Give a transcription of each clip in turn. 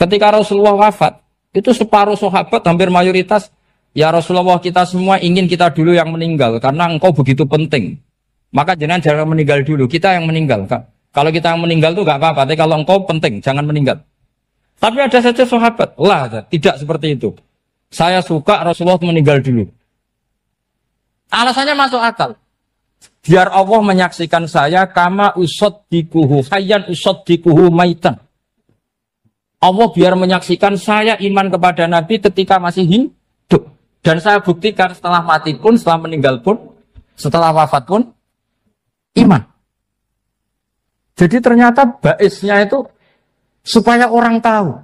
Ketika Rasulullah wafat, itu separuh sahabat hampir mayoritas, ya Rasulullah kita semua ingin kita dulu yang meninggal karena engkau begitu penting. Maka jangan meninggal dulu, kita yang meninggal. Kalau kita yang meninggal tuh gak apa-apa, tapi kalau engkau penting, jangan meninggal. Tapi ada saja sahabat, tidak seperti itu. Saya suka Rasulullah meninggal dulu. Alasannya masuk akal. Biar Allah menyaksikan saya kama usaddikuhu hayyan usaddikuhu maitan. Allah biar menyaksikan saya iman kepada Nabi ketika masih hidup. Dan saya buktikan setelah mati pun, setelah meninggal pun, setelah wafat pun, iman. Jadi ternyata baisnya itu supaya orang tahu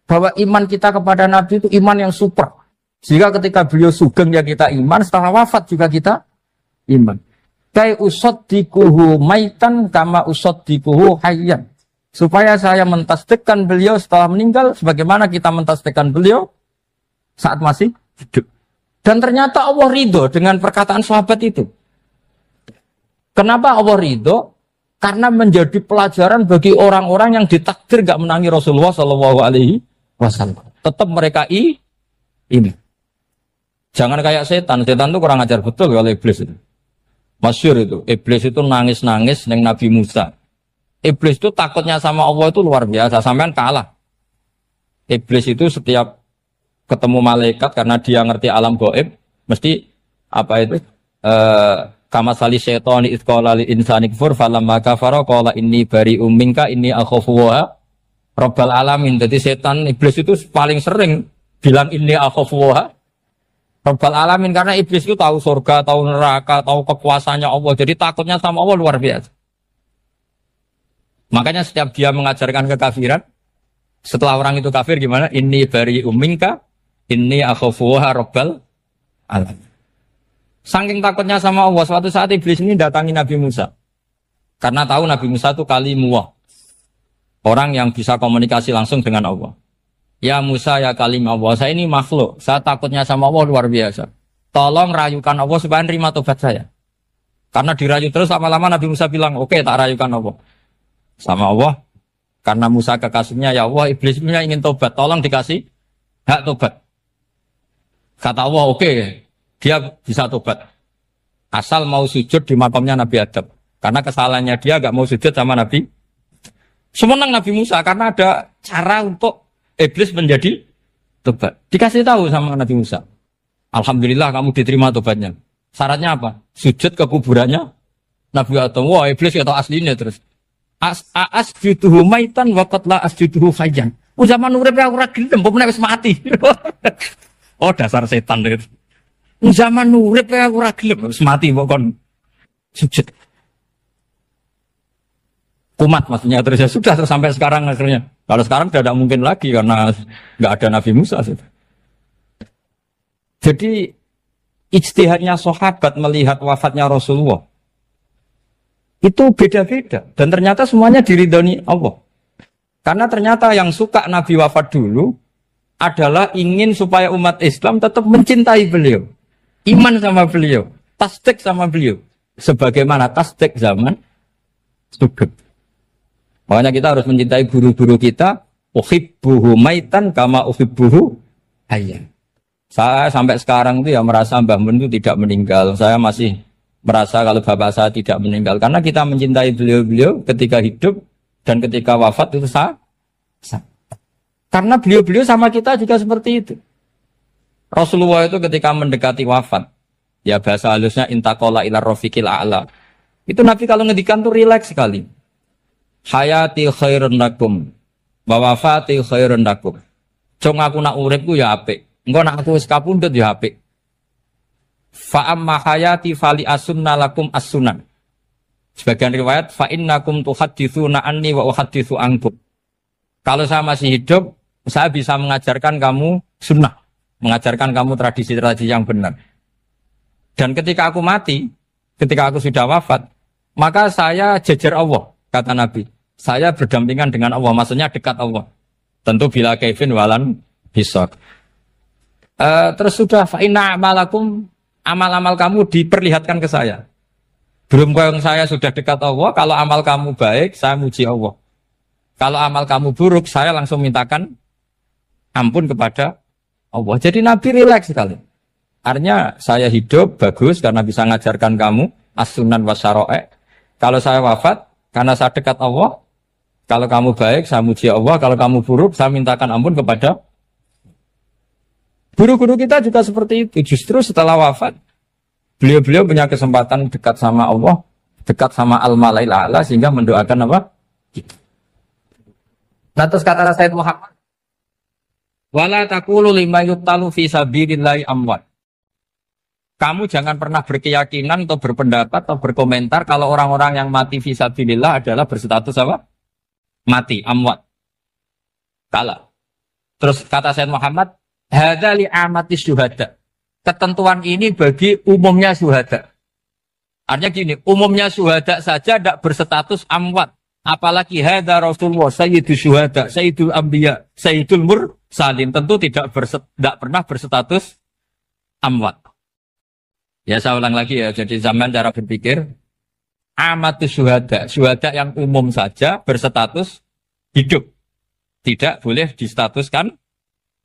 bahwa iman kita kepada Nabi itu iman yang super. Jika ketika beliau sugeng ya kita iman, setelah wafat juga kita iman. Kai usaddikuhu maitan kama usaddikuhu hayyan. Supaya saya mentasdikkan beliau setelah meninggal sebagaimana kita mentasdikkan beliau saat masih hidup. Dan ternyata Allah ridho dengan perkataan sahabat itu. Kenapa Allah ridho? Karena menjadi pelajaran bagi orang-orang yang ditakdir gak menangi Rasulullah SAW. Tetap mereka ini. Jangan kayak setan. Setan itu kurang ajar betul oleh iblis itu. Masyhur itu. Iblis itu nangis-nangis neng Nabi Musa. Iblis itu takutnya sama Allah itu luar biasa. Sampean kalah. Iblis itu setiap ketemu malaikat karena dia ngerti alam gaib, mesti apa itu? Kama sali syaitani idz qala lil insani kfur falamma kafara qala inni bari'um minka inni akhafu wa rabbal alamin. Jadi setan iblis itu paling sering bilang inni akhafu wa rabbal alamin karena iblis itu tahu surga, tahu neraka, tahu kekuasaannya Allah. Jadi takutnya sama Allah luar biasa. Makanya setiap dia mengajarkan kekafiran, setelah orang itu kafir gimana? Inni bari'um minka inni akhafu wa rabbal alamin. Saking takutnya sama Allah, suatu saat iblis ini datangi Nabi Musa. Karena tahu Nabi Musa itu kalimullah. Orang yang bisa komunikasi langsung dengan Allah. Ya Musa ya kalim Allah, saya ini makhluk. Saya takutnya sama Allah luar biasa. Tolong rayukan Allah supaya nerima tobat saya. Karena dirayu terus lama-lama Nabi Musa bilang, oke, tak rayukan Allah. Sama Allah. Karena Musa kekasihnya, ya Allah, iblis punya ingin tobat. Tolong dikasih hak tobat. Kata Allah, oke. Dia bisa tobat. Asal mau sujud di makamnya Nabi Adam. Karena kesalahannya dia gak mau sujud sama Nabi. Semenang Nabi Musa karena ada cara untuk iblis menjadi tobat. Dikasih tahu sama Nabi Musa. Alhamdulillah kamu diterima tobatnya. Syaratnya apa? Sujud ke kuburannya Nabi Adam. Wah iblis ya tahu aslinya terus. Asjuduhu maitan wa qatla asjuduhu hayyan. Zaman urip aku ora gelem, mbok nek wis mati. Oh dasar setan itu. Zaman urip aku ora gelem wis mati kok kon sujud. Kumat maksudnya terus ya sudah sampai sekarang akhirnya. Kalau sekarang sudah tidak mungkin lagi karena nggak ada Nabi Musa. Jadi ijtihadnya sahabat melihat wafatnya Rasulullah itu beda-beda dan ternyata semuanya diridhoni Allah. Karena ternyata yang suka Nabi wafat dulu adalah ingin supaya umat Islam tetap mencintai beliau. Iman sama beliau, tasdik sama beliau. Sebagaimana tasdik zaman sugeng. Makanya kita harus mencintai guru-guru kita. Uhibbuhu maitan kama uhibbuhu hayyan. Saya sampai sekarang itu ya merasa Mbah Mun itu tidak meninggal. Saya masih merasa kalau bapak saya tidak meninggal. Karena kita mencintai beliau-beliau ketika hidup dan ketika wafat itu sama. Karena beliau-beliau sama kita juga seperti itu. Rasulullah itu ketika mendekati wafat, ya bahasa halusnya intaqala ila rafiqil a'la. Itu Nabi kalau ngedikan tuh rileks sekali. Hayati khairun lakum wa wafati khairun lakum. Cung aku nak uripku ya apik. Engko nak aku wis kapundhut ya apik. Fa amma hayati fali asunna lakum as-sunan. Sebagian riwayat fa innakum tuhadditsuna anni wa uhadditsu ankum. Kalau saya masih hidup, saya bisa mengajarkan kamu sunnah, mengajarkan kamu tradisi-tradisi yang benar. Dan ketika aku mati, ketika aku sudah wafat, maka saya jejer Allah, kata Nabi. Saya berdampingan dengan Allah, maksudnya dekat Allah. Tentu bila kaifin walan hisab. Terus sudah fa inna amalakum, amal-amal kamu diperlihatkan ke saya. Belum yang saya sudah dekat Allah, kalau amal kamu baik, saya muji Allah. Kalau amal kamu buruk, saya langsung mintakan ampun kepada Allah. Jadi Nabi rileks sekali. Artinya saya hidup bagus karena bisa ngajarkan kamu as-sunan wasyara'i. Kalau saya wafat karena saya dekat Allah. Kalau kamu baik, saya muji Allah. Kalau kamu buruk, saya mintakan ampun kepada. Guru-guru kita juga seperti itu. Justru setelah wafat, beliau-beliau punya kesempatan dekat sama Allah, dekat sama Al-Malail A'la, sehingga mendoakan apa? Nah, terus kata Sayyid Muhammad, wala taqulu lima yuqtalu fi sabilillahi amwat. Kamu jangan pernah berkeyakinan atau berpendapat atau berkomentar kalau orang-orang yang mati fi sabilillah adalah berstatus apa? Mati, amwat. Kalah. Terus kata Sayyid Muhammad, hadza li amatis syuhada. Ketentuan ini bagi umumnya syuhada. Artinya gini, umumnya syuhada saja tidak berstatus amwat. Apalagi hadza Rasulullah, sayyidul syuhada, sayyidul anbiya, sayyidul mursalin. Tentu tidak pernah berstatus amwat. Ya saya ulang lagi ya, jadi zaman cara berpikir, amatus syuhada, syuhada yang umum saja berstatus hidup. Tidak boleh distatuskan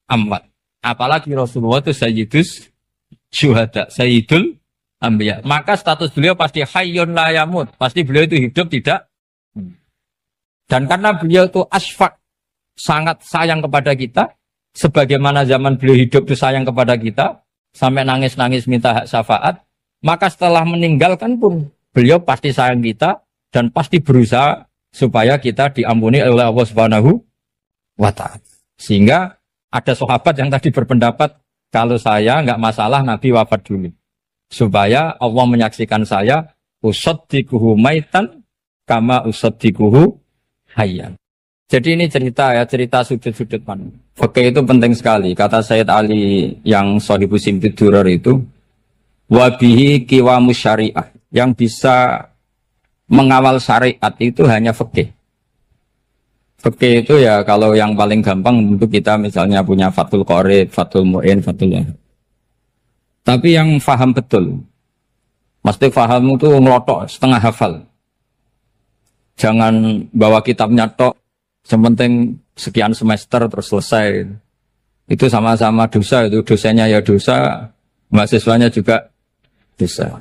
amwat. Apalagi Rasulullah itu sayyidus syuhada, sayyidul anbiya. Maka status beliau pasti hayyun la yamut. Pasti beliau itu hidup tidak. Dan karena beliau itu asfaq, sangat sayang kepada kita, sebagaimana zaman beliau hidup itu sayang kepada kita, sampai nangis-nangis minta hak syafaat, maka setelah meninggalkan pun beliau pasti sayang kita dan pasti berusaha supaya kita diampuni oleh Allah Subhanahu wa ta'ala. Sehingga ada sahabat yang tadi berpendapat kalau saya nggak masalah Nabi wafat dulu. Supaya Allah menyaksikan saya usaddiquhu maitan kama usaddiquhu hayyan. Jadi ini cerita ya, cerita sudut-sudut pandang. Fikih itu penting sekali. Kata Sayyid Ali yang Shahibu Simtud Durar itu, wabihi qiwamus syariah. Yang bisa mengawal syariat itu hanya fikih. Fikih itu ya kalau yang paling gampang untuk kita misalnya punya Fathul Qorib, Fathul Mu'in, Fathul Wahab. Tapi yang faham betul, mesti faham itu ngelotok setengah hafal. Jangan bawa kitabnya tok, sementing sekian semester terus selesai. Itu sama-sama dosa, itu dosanya ya dosa, mahasiswanya juga dosa.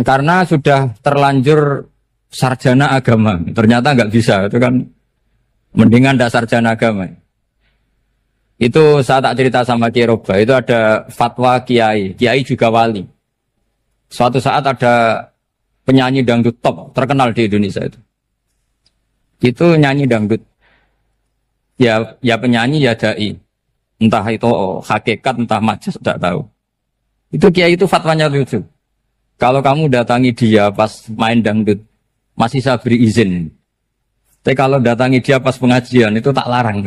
Karena sudah terlanjur sarjana agama, ternyata nggak bisa, itu kan mendingan ndak sarjana agama. Itu saya tak cerita sama Kiai Roba, itu ada fatwa kiai juga wali. Suatu saat ada penyanyi dangdut top terkenal di Indonesia itu nyanyi dangdut ya penyanyi ya dai, entah itu hakikat entah majas tidak tahu. Itu kiai itu fatwanya lucu, kalau kamu datangi dia pas main dangdut masih saya beri izin, tapi kalau datangi dia pas pengajian itu tak larang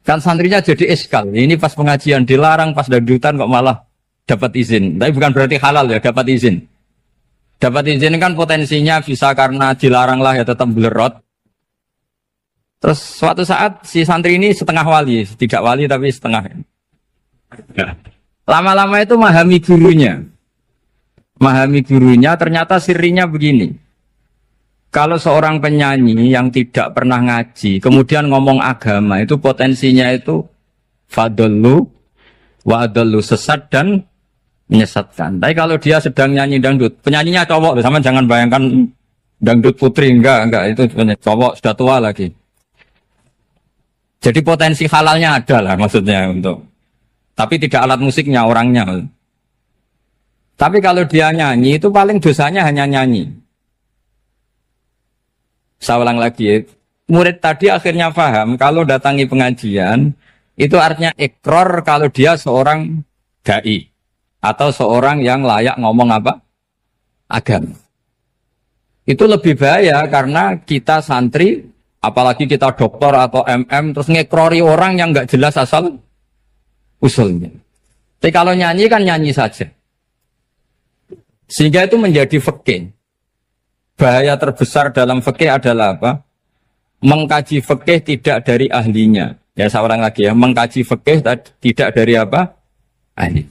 kan santrinya jadi eskal, ini pas pengajian dilarang, pas dangdutan kok malah dapat izin. Tapi bukan berarti halal ya, dapat izin. Dapat izin kan potensinya bisa karena dilarang lah ya tetap belerot. Terus suatu saat si santri ini setengah wali, tidak wali tapi setengah. Lama-lama itu memahami gurunya. Memahami gurunya ternyata sirinya begini. Kalau seorang penyanyi yang tidak pernah ngaji, kemudian ngomong agama, itu potensinya itu fadallu wa adallu, sesat dan menyesatkan. Tapi kalau dia sedang nyanyi dangdut, penyanyinya cowok, sama jangan bayangkan dangdut putri, enggak, itu cowok sudah tua lagi. Jadi potensi halalnya ada lah maksudnya untuk, tapi tidak alat musiknya, orangnya. Tapi kalau dia nyanyi itu paling dosanya hanya nyanyi. Saya ulang lagi ya, murid tadi akhirnya paham kalau datangi pengajian itu artinya ikrar kalau dia seorang dai. Atau seorang yang layak ngomong apa? Agama. Itu lebih bahaya karena kita santri, apalagi kita doktor atau MM, terus ngekrori orang yang nggak jelas asal usulnya. Tapi kalau nyanyi kan nyanyi saja. Sehingga itu menjadi fikih. Bahaya terbesar dalam fikih adalah apa? Mengkaji fikih tidak dari ahlinya. Ya saya ulang lagi ya, mengkaji fikih tidak dari apa? Ahli.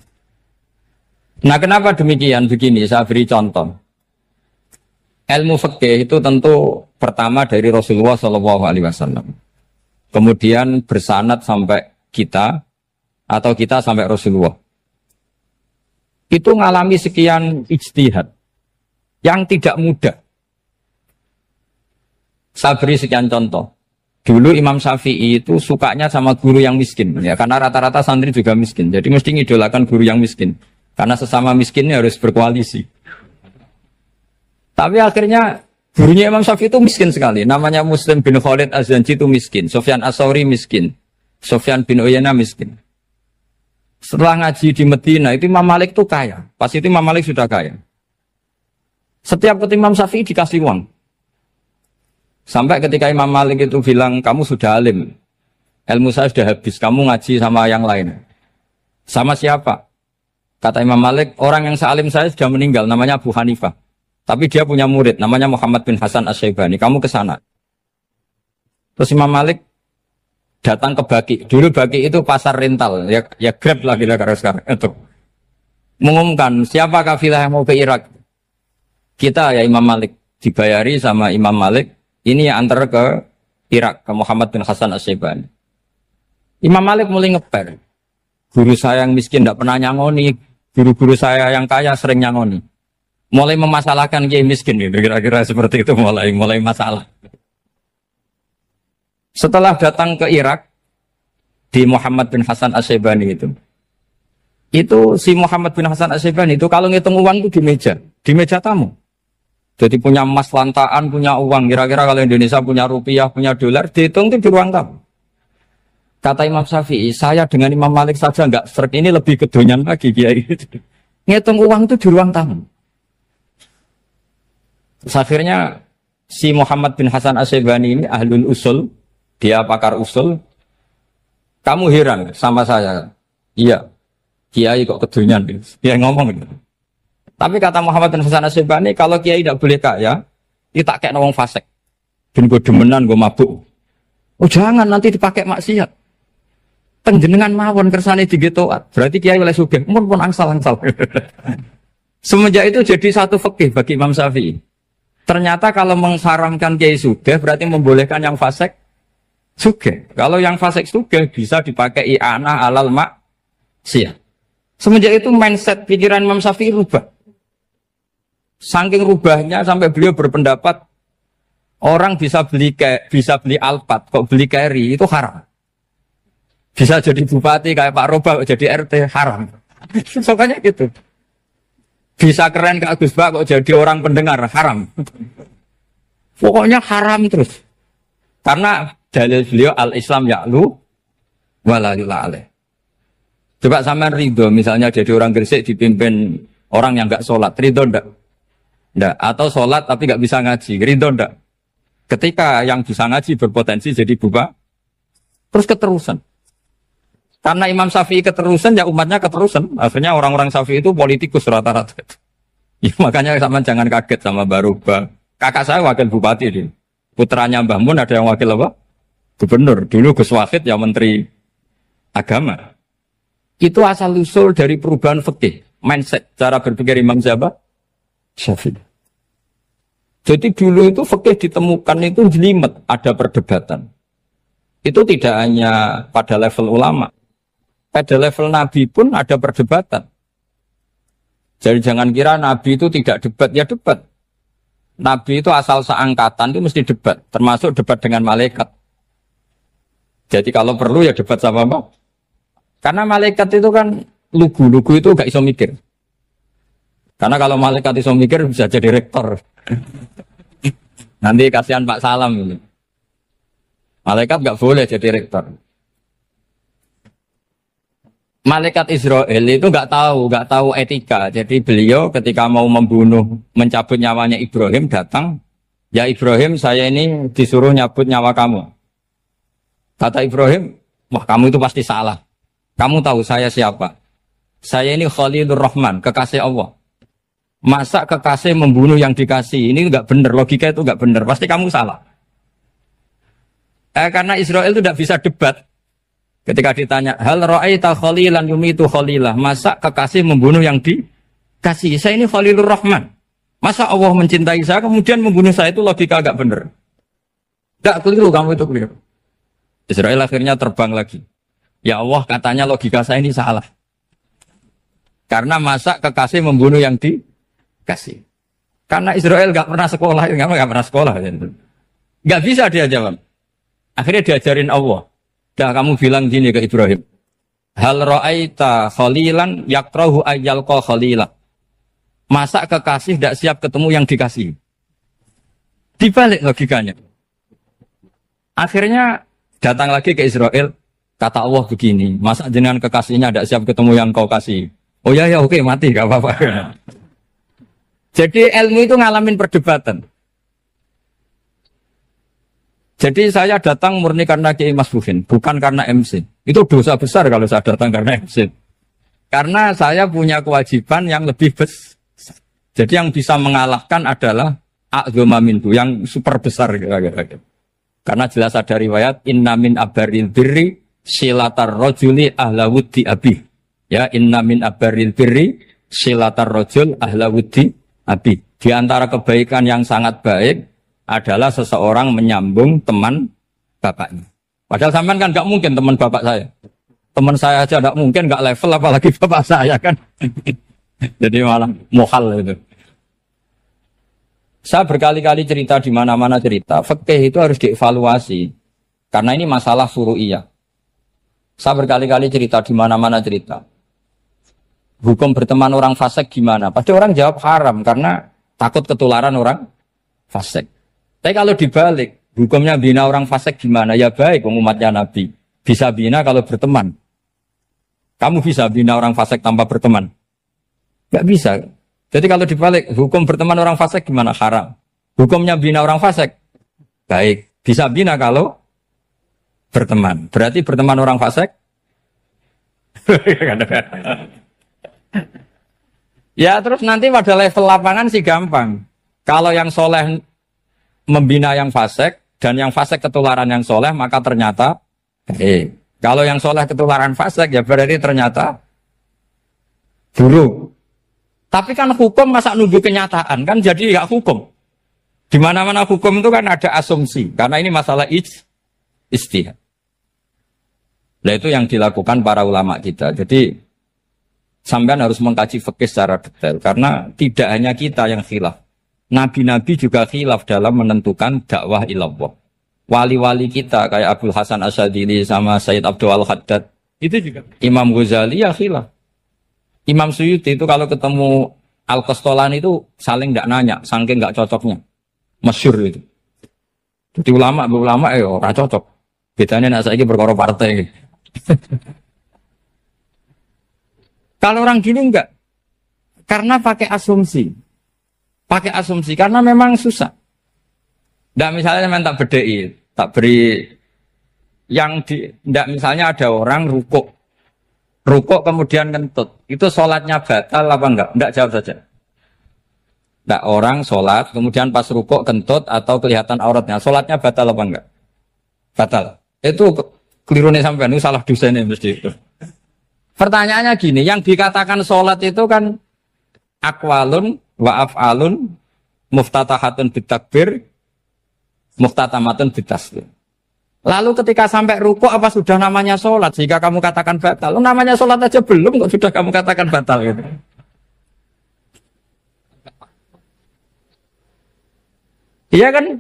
Nah kenapa demikian? Begini, saya beri contoh. ilmu fikih itu tentu pertama dari Rasulullah SAW. Kemudian bersanad sampai kita atau kita sampai Rasulullah. Itu ngalami sekian ijtihad yang tidak mudah. Saya beri sekian contoh. Dulu Imam Syafi'i itu sukanya sama guru yang miskin, ya karena rata-rata santri juga miskin. Jadi mesti ngidolakan guru yang miskin, karena sesama miskinnya harus berkoalisi. Tapi akhirnya gurunya Imam Syafi'i itu miskin sekali. Namanya Muslim bin Khalid Az-Zanji itu miskin, Sufyan As-Sauri miskin, Sufyan bin Uyainah miskin. Setelah ngaji di Medina itu Imam Malik itu kaya. Pas itu Imam Malik sudah kaya. Setiap ketemu Imam Syafi'i dikasih uang. Sampai ketika Imam Malik itu bilang, kamu sudah alim, ilmu saya sudah habis, kamu ngaji sama yang lain. Sama siapa? Kata Imam Malik, orang yang sealim saya sudah meninggal, namanya Abu Hanifah. Tapi dia punya murid, namanya Muhammad bin Hasan Asy-Syaibani, kamu ke sana. Terus Imam Malik datang ke Baki. Dulu Baki itu pasar rental, ya Grab lah kira-kira sekarang. Itu mengumumkan, siapa kafilah yang mau ke Irak? Kita ya Imam Malik, dibayari sama Imam Malik. Ini yang antar ke Irak, ke Muhammad bin Hasan Asy-Syaibani. Imam Malik mulai ngeper. Guru saya yang miskin tidak pernah nyangoni, guru-guru saya yang kaya sering nyangoni. Mulai memasalahkan kiai miskin, gitu. Kira-kira seperti itu mulai masalah. Setelah datang ke Irak, di Muhammad bin Hasan Asy-Syaibani itu si Muhammad bin Hasan Asy-Syaibani itu kalau ngitung uang itu di meja tamu. Jadi punya emas lantaan, punya uang. Kira-kira kalau Indonesia punya rupiah, punya dolar, dihitung itu di ruang tamu. Kata Imam Syafi'i, saya dengan Imam Malik saja enggak serik, ini lebih kedonyan lagi kiai. Ngitung uang itu di ruang tamu. Terus akhirnya si Muhammad bin Hasan Asy-Syaibani ini ahlul usul, dia pakar usul. Kamu heran sama saya? Iya, kiai kok kedonyan. Dia ngomong gitu. Tapi kata Muhammad bin Hasan Asy-Syaibani, kalau kiai tidak boleh kaya, dia tak kayak wong fasik. Ben gue demenan, gue mabuk. Oh jangan, nanti dipakai maksiat. Tenjenengan mawon kersane digetoat. Berarti kiai oleh sugih, pun angsal-angsal. Semenjak itu jadi satu fikih bagi Imam Syafi'i. Ternyata kalau mengharamkan kiai sugih, berarti membolehkan yang fasik sugih. Kalau yang fasik sugih bisa dipakai i'anah alal maksiat. Semenjak itu mindset pikiran Imam Syafi'i rubah. Saking rubahnya sampai beliau berpendapat orang bisa beli Alphard, kok beli carry itu haram. Bisa jadi bupati kayak Pak Roba, kok jadi RT haram. Soalnya gitu. Bisa keren Kak Gus Ba, kok jadi orang pendengar haram. Pokoknya haram terus. Karena dalil beliau al-Islam ya'lu wala yula alaih. Coba sampean ridho misalnya jadi orang Gresik dipimpin orang yang enggak sholat, ridho ndak? Ndak, atau sholat tapi nggak bisa ngaji, ridho ndak? Ketika yang bisa ngaji berpotensi jadi buba, terus keterusan. Karena Imam Syafi'i keterusan, ya umatnya keterusan. Akhirnya orang-orang Syafi'i itu politikus rata-rata. Ya, makanya sama jangan kaget sama Baruba. Kakak saya wakil bupati dia. Putranya Mbah Mun ada yang wakil apa? Gubernur. Dulu Gus Wahid ya menteri agama. Itu asal usul dari perubahan fikih, mindset, cara berpikir Imam Syafi'i. Jadi dulu itu fikih ditemukan itu jelimet, ada perdebatan. Itu tidak hanya pada level ulama, pada level Nabi pun ada perdebatan. Jadi jangan kira Nabi itu tidak debat, ya debat. Nabi itu asal seangkatan itu mesti debat, termasuk debat dengan malaikat. Jadi kalau perlu ya debat sama apa? Karena malaikat itu kan lugu itu gak iso mikir. Karena kalau malaikat iso mikir bisa jadi rektor. Nanti kasihan Pak Salam ini. Malaikat gak boleh jadi rektor. Malaikat Israel itu gak tahu etika. Jadi beliau ketika mau membunuh, mencabut nyawanya Ibrahim datang, ya Ibrahim saya ini disuruh nyabut nyawa kamu. Kata Ibrahim, wah kamu itu pasti salah. Kamu tahu saya siapa? Saya ini Khalilur Rahman, kekasih Allah. Masa kekasih membunuh yang dikasih? Ini enggak benar, logika itu enggak benar. Pasti kamu salah. Karena Israel itu tidak bisa debat. Ketika ditanya, hal ra'aita khalilan yumitu khalilah. Masa kekasih membunuh yang dikasih? Saya ini Khalilur Rahman. Masa Allah mencintai saya kemudian membunuh saya, itu logika agak bener. Gak keliru, kamu itu keliru. Israel akhirnya terbang lagi. Ya Allah, katanya logika saya ini salah. Karena masa kekasih membunuh yang dikasih. Karena Israel gak pernah sekolah, gak pernah sekolah. Gak bisa dia jawab. Akhirnya diajarin Allah. Dah kamu bilang gini ke Ibrahim. Hal ra'aita khalilan yakrahu ayyalqa khalila. Masa kekasih tidak siap ketemu yang dikasih. Dibalik logikanya. Akhirnya datang lagi ke Israel. Kata Allah begini. Masa jenengan kekasihnya tidak siap ketemu yang kau kasih. Oh ya ya oke mati gak apa-apa. Jadi ilmu itu ngalamin perdebatan. Jadi saya datang murni karena Kiai Mas Buhin, bukan karena MC. Itu dosa besar kalau saya datang karena MC. Karena saya punya kewajiban yang lebih besar. Jadi yang bisa mengalahkan adalah a'dzama minhu, yang super besar kira-kira. Karena jelas ada riwayat inna min abaril birri silatar rajuli ahla wuddi abi. Ya, inna min abaril birri silatar rajul ahla wuddi abi. Di antara kebaikan yang sangat baik adalah seseorang menyambung teman bapaknya. Padahal sampean kan nggak mungkin teman bapak saya. Teman saya aja nggak mungkin, nggak level apalagi bapak saya kan. Jadi malah mohal itu. Saya berkali-kali cerita di mana-mana cerita. Fikih itu harus dievaluasi. Karena ini masalah furu'iyah. Saya berkali-kali cerita di mana-mana cerita. Hukum berteman orang fasik gimana? Pasti orang jawab haram karena takut ketularan orang fasik. Tapi kalau dibalik, hukumnya bina orang fasik gimana? Ya baik, umatnya Nabi. Bisa bina kalau berteman. Kamu bisa bina orang fasik tanpa berteman? Gak bisa. Jadi kalau dibalik, hukum berteman orang fasik gimana? Haram. Hukumnya bina orang fasik? Baik. Bisa bina kalau berteman. Berarti berteman orang fasik? Ya terus nanti pada level lapangan sih gampang. Kalau yang soleh membina yang fasik dan yang fasik ketularan yang soleh, maka ternyata kalau yang soleh ketularan fasik ya berarti ternyata buruk. Tapi kan hukum masa nunggu kenyataan kan jadi nggak hukum. Di mana-mana hukum itu kan ada asumsi karena ini masalah ijtihad. Nah itu yang dilakukan para ulama kita. Jadi sampean harus mengkaji fikih secara detail karena tidak hanya kita yang khilaf. Nabi-nabi juga khilaf dalam menentukan dakwah ilallah. Wali-wali kita kayak Abdul Hasan Asyadili sama Sayyid Abdul Al-Haddad itu juga. Imam Ghazali ya khilaf. Imam Suyuti itu kalau ketemu Al-Qastolani itu saling tidak nanya, saking nggak cocoknya. Masyhur itu. Jadi ulama ora cocok. Bedanya nak saiki perkara partai. Kalau orang gini enggak. Karena pakai asumsi. Pakai asumsi karena memang susah. Nggak misalnya memang tak bedai, tak beri yang di nggak misalnya ada orang rukuk kemudian kentut. Itu sholatnya batal apa enggak? Enggak, jawab saja. Enggak, orang sholat kemudian pas rukuk kentut atau kelihatan auratnya, sholatnya batal apa enggak? Batal. Itu keliru nih sampean, itu salah dosennya mesti itu. Pertanyaannya gini, yang dikatakan sholat itu kan aqwalun wa af'alun muftatahatun bitakbir muftatamatun bitaslim. Lalu ketika sampai rukuk apa sudah namanya sholat sehingga kamu katakan batal? Namanya sholat aja belum kok sudah kamu katakan batal gitu. Iya kan?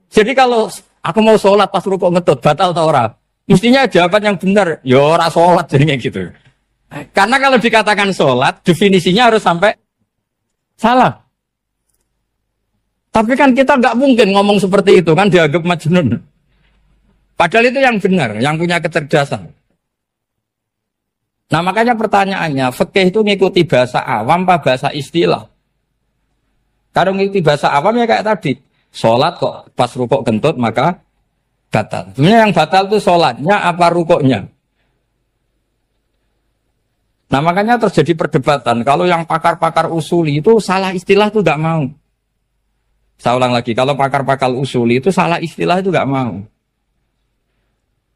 Jadi kalau aku mau sholat pas rukuk ngetut batal atau ora? Mestinya jawaban yang benar, ya ora sholat jadinya gitu. Karena kalau dikatakan sholat definisinya harus sampai salah. Tapi kan kita nggak mungkin ngomong seperti itu kan dianggap majnun. Padahal itu yang benar, yang punya kecerdasan. Nah makanya pertanyaannya, fikih itu ngikuti bahasa awam apa bahasa istilah? Kalau ngikuti bahasa awam ya kayak tadi, sholat kok pas rukuk kentut maka batal. Sebenarnya yang batal itu sholatnya apa rukuknya? Nah makanya terjadi perdebatan. Kalau yang pakar-pakar usuli itu salah istilah itu nggak mau. Saya ulang lagi, kalau pakar-pakar usuli itu salah istilah itu nggak mau.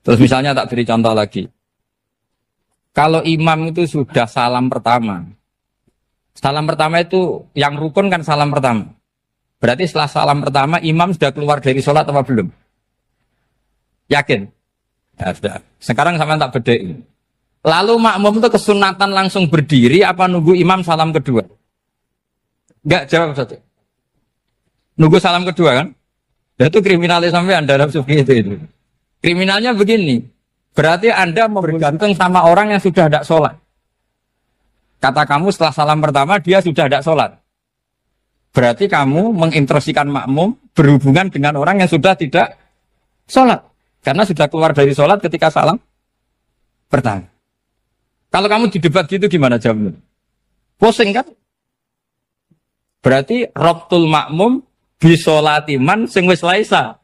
Terus misalnya tak beri contoh lagi. Kalau imam itu sudah salam pertama, Salam pertama itu yang rukun kan salam pertama. Berarti setelah salam pertama imam sudah keluar dari sholat apa belum? Yakin? Ya sudah. Sekarang sama tak bedai. Lalu makmum itu kesunatan langsung berdiri apa nunggu imam salam kedua? Enggak, jawab satu. Nunggu salam kedua kan? Ya itu kriminalnya sampai Anda dalam sufi itu. Kriminalnya begini. Berarti Anda mau bergantung sama orang yang sudah tidak sholat. Kata kamu setelah salam pertama dia sudah tidak sholat. Berarti kamu menginstruksikan makmum berhubungan dengan orang yang sudah tidak sholat. Karena sudah keluar dari sholat ketika salam pertama. Kalau kamu di debat gitu gimana jawabnya? Pusing kan? Berarti robtul makmum bisolatiman sing wis laisa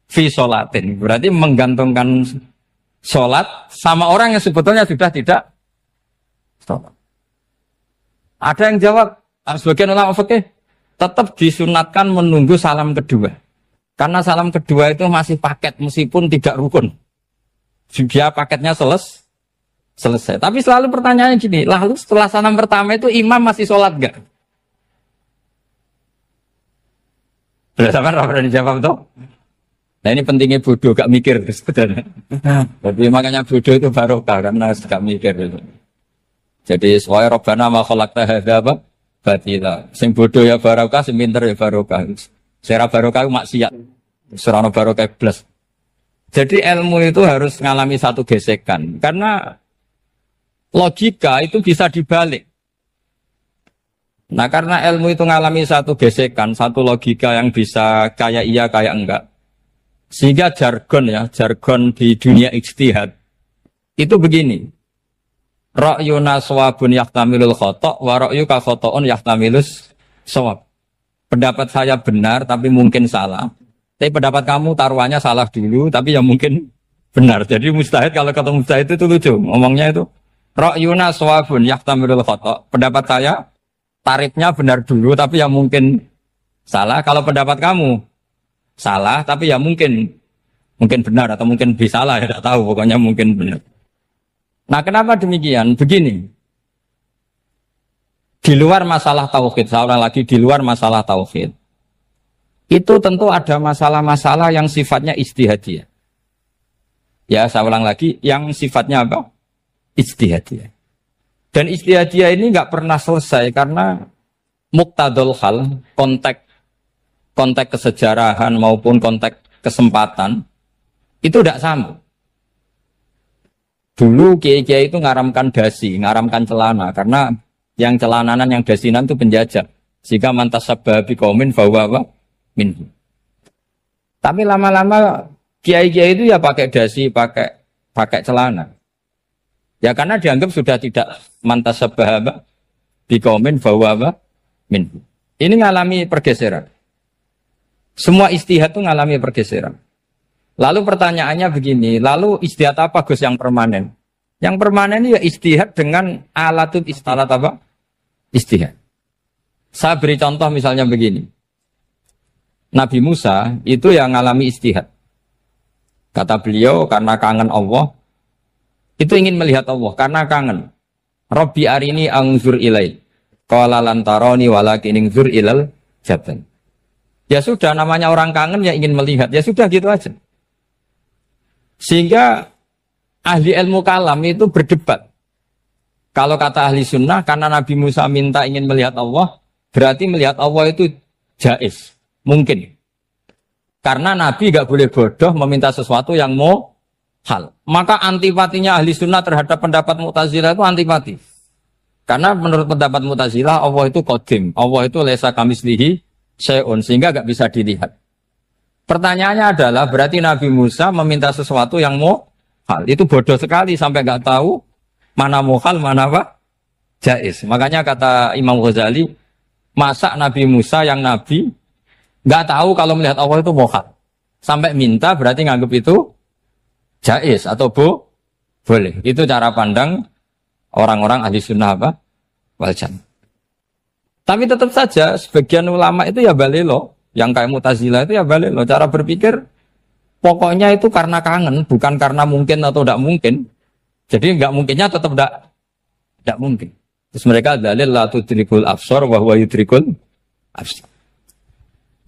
fi sholatin. Berarti menggantungkan sholat sama orang yang sebetulnya sudah tidak sholat. Ada yang jawab, sebagian ulama fikih tetap disunatkan menunggu salam kedua. Karena salam kedua itu masih paket meskipun tidak rukun. Dia paketnya selesai. Tapi selalu pertanyaannya gini, lalu setelah salam pertama itu imam masih sholat enggak? Sudah sampai pernah dijawab toh? Nah ini pentingnya bodoh, gak mikir sebenarnya. Jadi makanya bodoh itu barokah karena gak mikir itu. Jadi soalnya Rabbana ma khalaqta hadza apa? Batila. Sing bodoh ya barokah, sing pinter ya barokah. Sira barokah itu maksiat. Surana barokah plus. Jadi ilmu itu harus mengalami satu gesekan karena logika itu bisa dibalik. Nah karena ilmu itu mengalami satu gesekan, satu logika yang bisa kayak iya kayak enggak. Sehingga jargon di dunia ijtihad itu begini. Ra'yuna shawabun yahtamilul khata' wa ra'yuka khata'un yahtamilus shawab. Pendapat saya benar tapi mungkin salah. Tapi pendapat kamu taruhannya salah dulu tapi yang mungkin benar. Jadi mustahid kalau kata mustahid itu lucu. Ngomongnya itu ra'yuna shawabun yahtamilul khata'. Pendapat saya tarifnya benar dulu tapi yang mungkin salah. Kalau pendapat kamu salah tapi ya mungkin benar atau mungkin bisa salah ya tidak tahu pokoknya mungkin benar. Nah kenapa demikian? Begini, di luar masalah tauhid, saya ulang lagi di luar masalah tauhid, itu tentu ada masalah-masalah yang sifatnya ijtihadiyah. Ya saya ulang lagi, yang sifatnya apa? Ijtihadiyah. Dan ijtihadiyah ini nggak pernah selesai karena muqtadul hal, konteks kesejarahan maupun konteks kesempatan itu tidak sama. Dulu kiai-kiai itu ngaramkan dasi, ngaramkan celana karena yang celananan yang dasinan itu penjajah. Jika mantas sabah biqaumin bahwa minhu. Tapi lama-lama kiai-kiai itu ya pakai dasi, pakai celana. Ya karena dianggap sudah tidak mantas sabah biqaumin bahwa minhu. Ini ngalami pergeseran. Semua ijtihad itu ngalami pergeseran. Lalu pertanyaannya begini, lalu ijtihad apa Gus yang permanen? Yang permanen ya ijtihad dengan alatut ijtihad apa? Ijtihad. Saya beri contoh misalnya begini. Nabi Musa itu yang ngalami ijtihad. Kata beliau karena kangen Allah, itu ingin melihat Allah karena kangen. Rabbi arini anzur ilai. Qala lan tarani walakin anzur ilal jabal. Ya sudah namanya orang kangen ya ingin melihat. Ya sudah gitu aja. Sehingga ahli ilmu kalam itu berdebat. Kalau kata ahli sunnah, karena Nabi Musa minta ingin melihat Allah, berarti melihat Allah itu jaiz, mungkin. Karena Nabi gak boleh bodoh meminta sesuatu yang mau hal. Maka antipatinya ahli sunnah terhadap pendapat Mu'tazilah itu antipati. Karena menurut pendapat Mu'tazilah, Allah itu qadim, Allah itu laisa kamislihi syai'un, sehingga gak bisa dilihat. Pertanyaannya adalah berarti Nabi Musa meminta sesuatu yang mau hal. Itu bodoh sekali sampai nggak tahu mana mau hal, mana apa? Jaiz. Makanya kata Imam Ghazali, masa Nabi Musa yang Nabi nggak tahu kalau melihat Allah itu mau hal. Sampai minta berarti nganggap itu jaiz atau boleh. Itu cara pandang orang-orang ahli sunnah apa? Wal jamaah. Tapi tetap saja sebagian ulama itu ya balelo. Yang kayak Mu'tazilah itu ya balik loh. Cara berpikir pokoknya itu karena kangen, bukan karena mungkin atau tidak mungkin. Jadi nggak mungkinnya tetap tidak mungkin. Terus mereka dalil la tudrikul absar wa huwa yudrikul absar.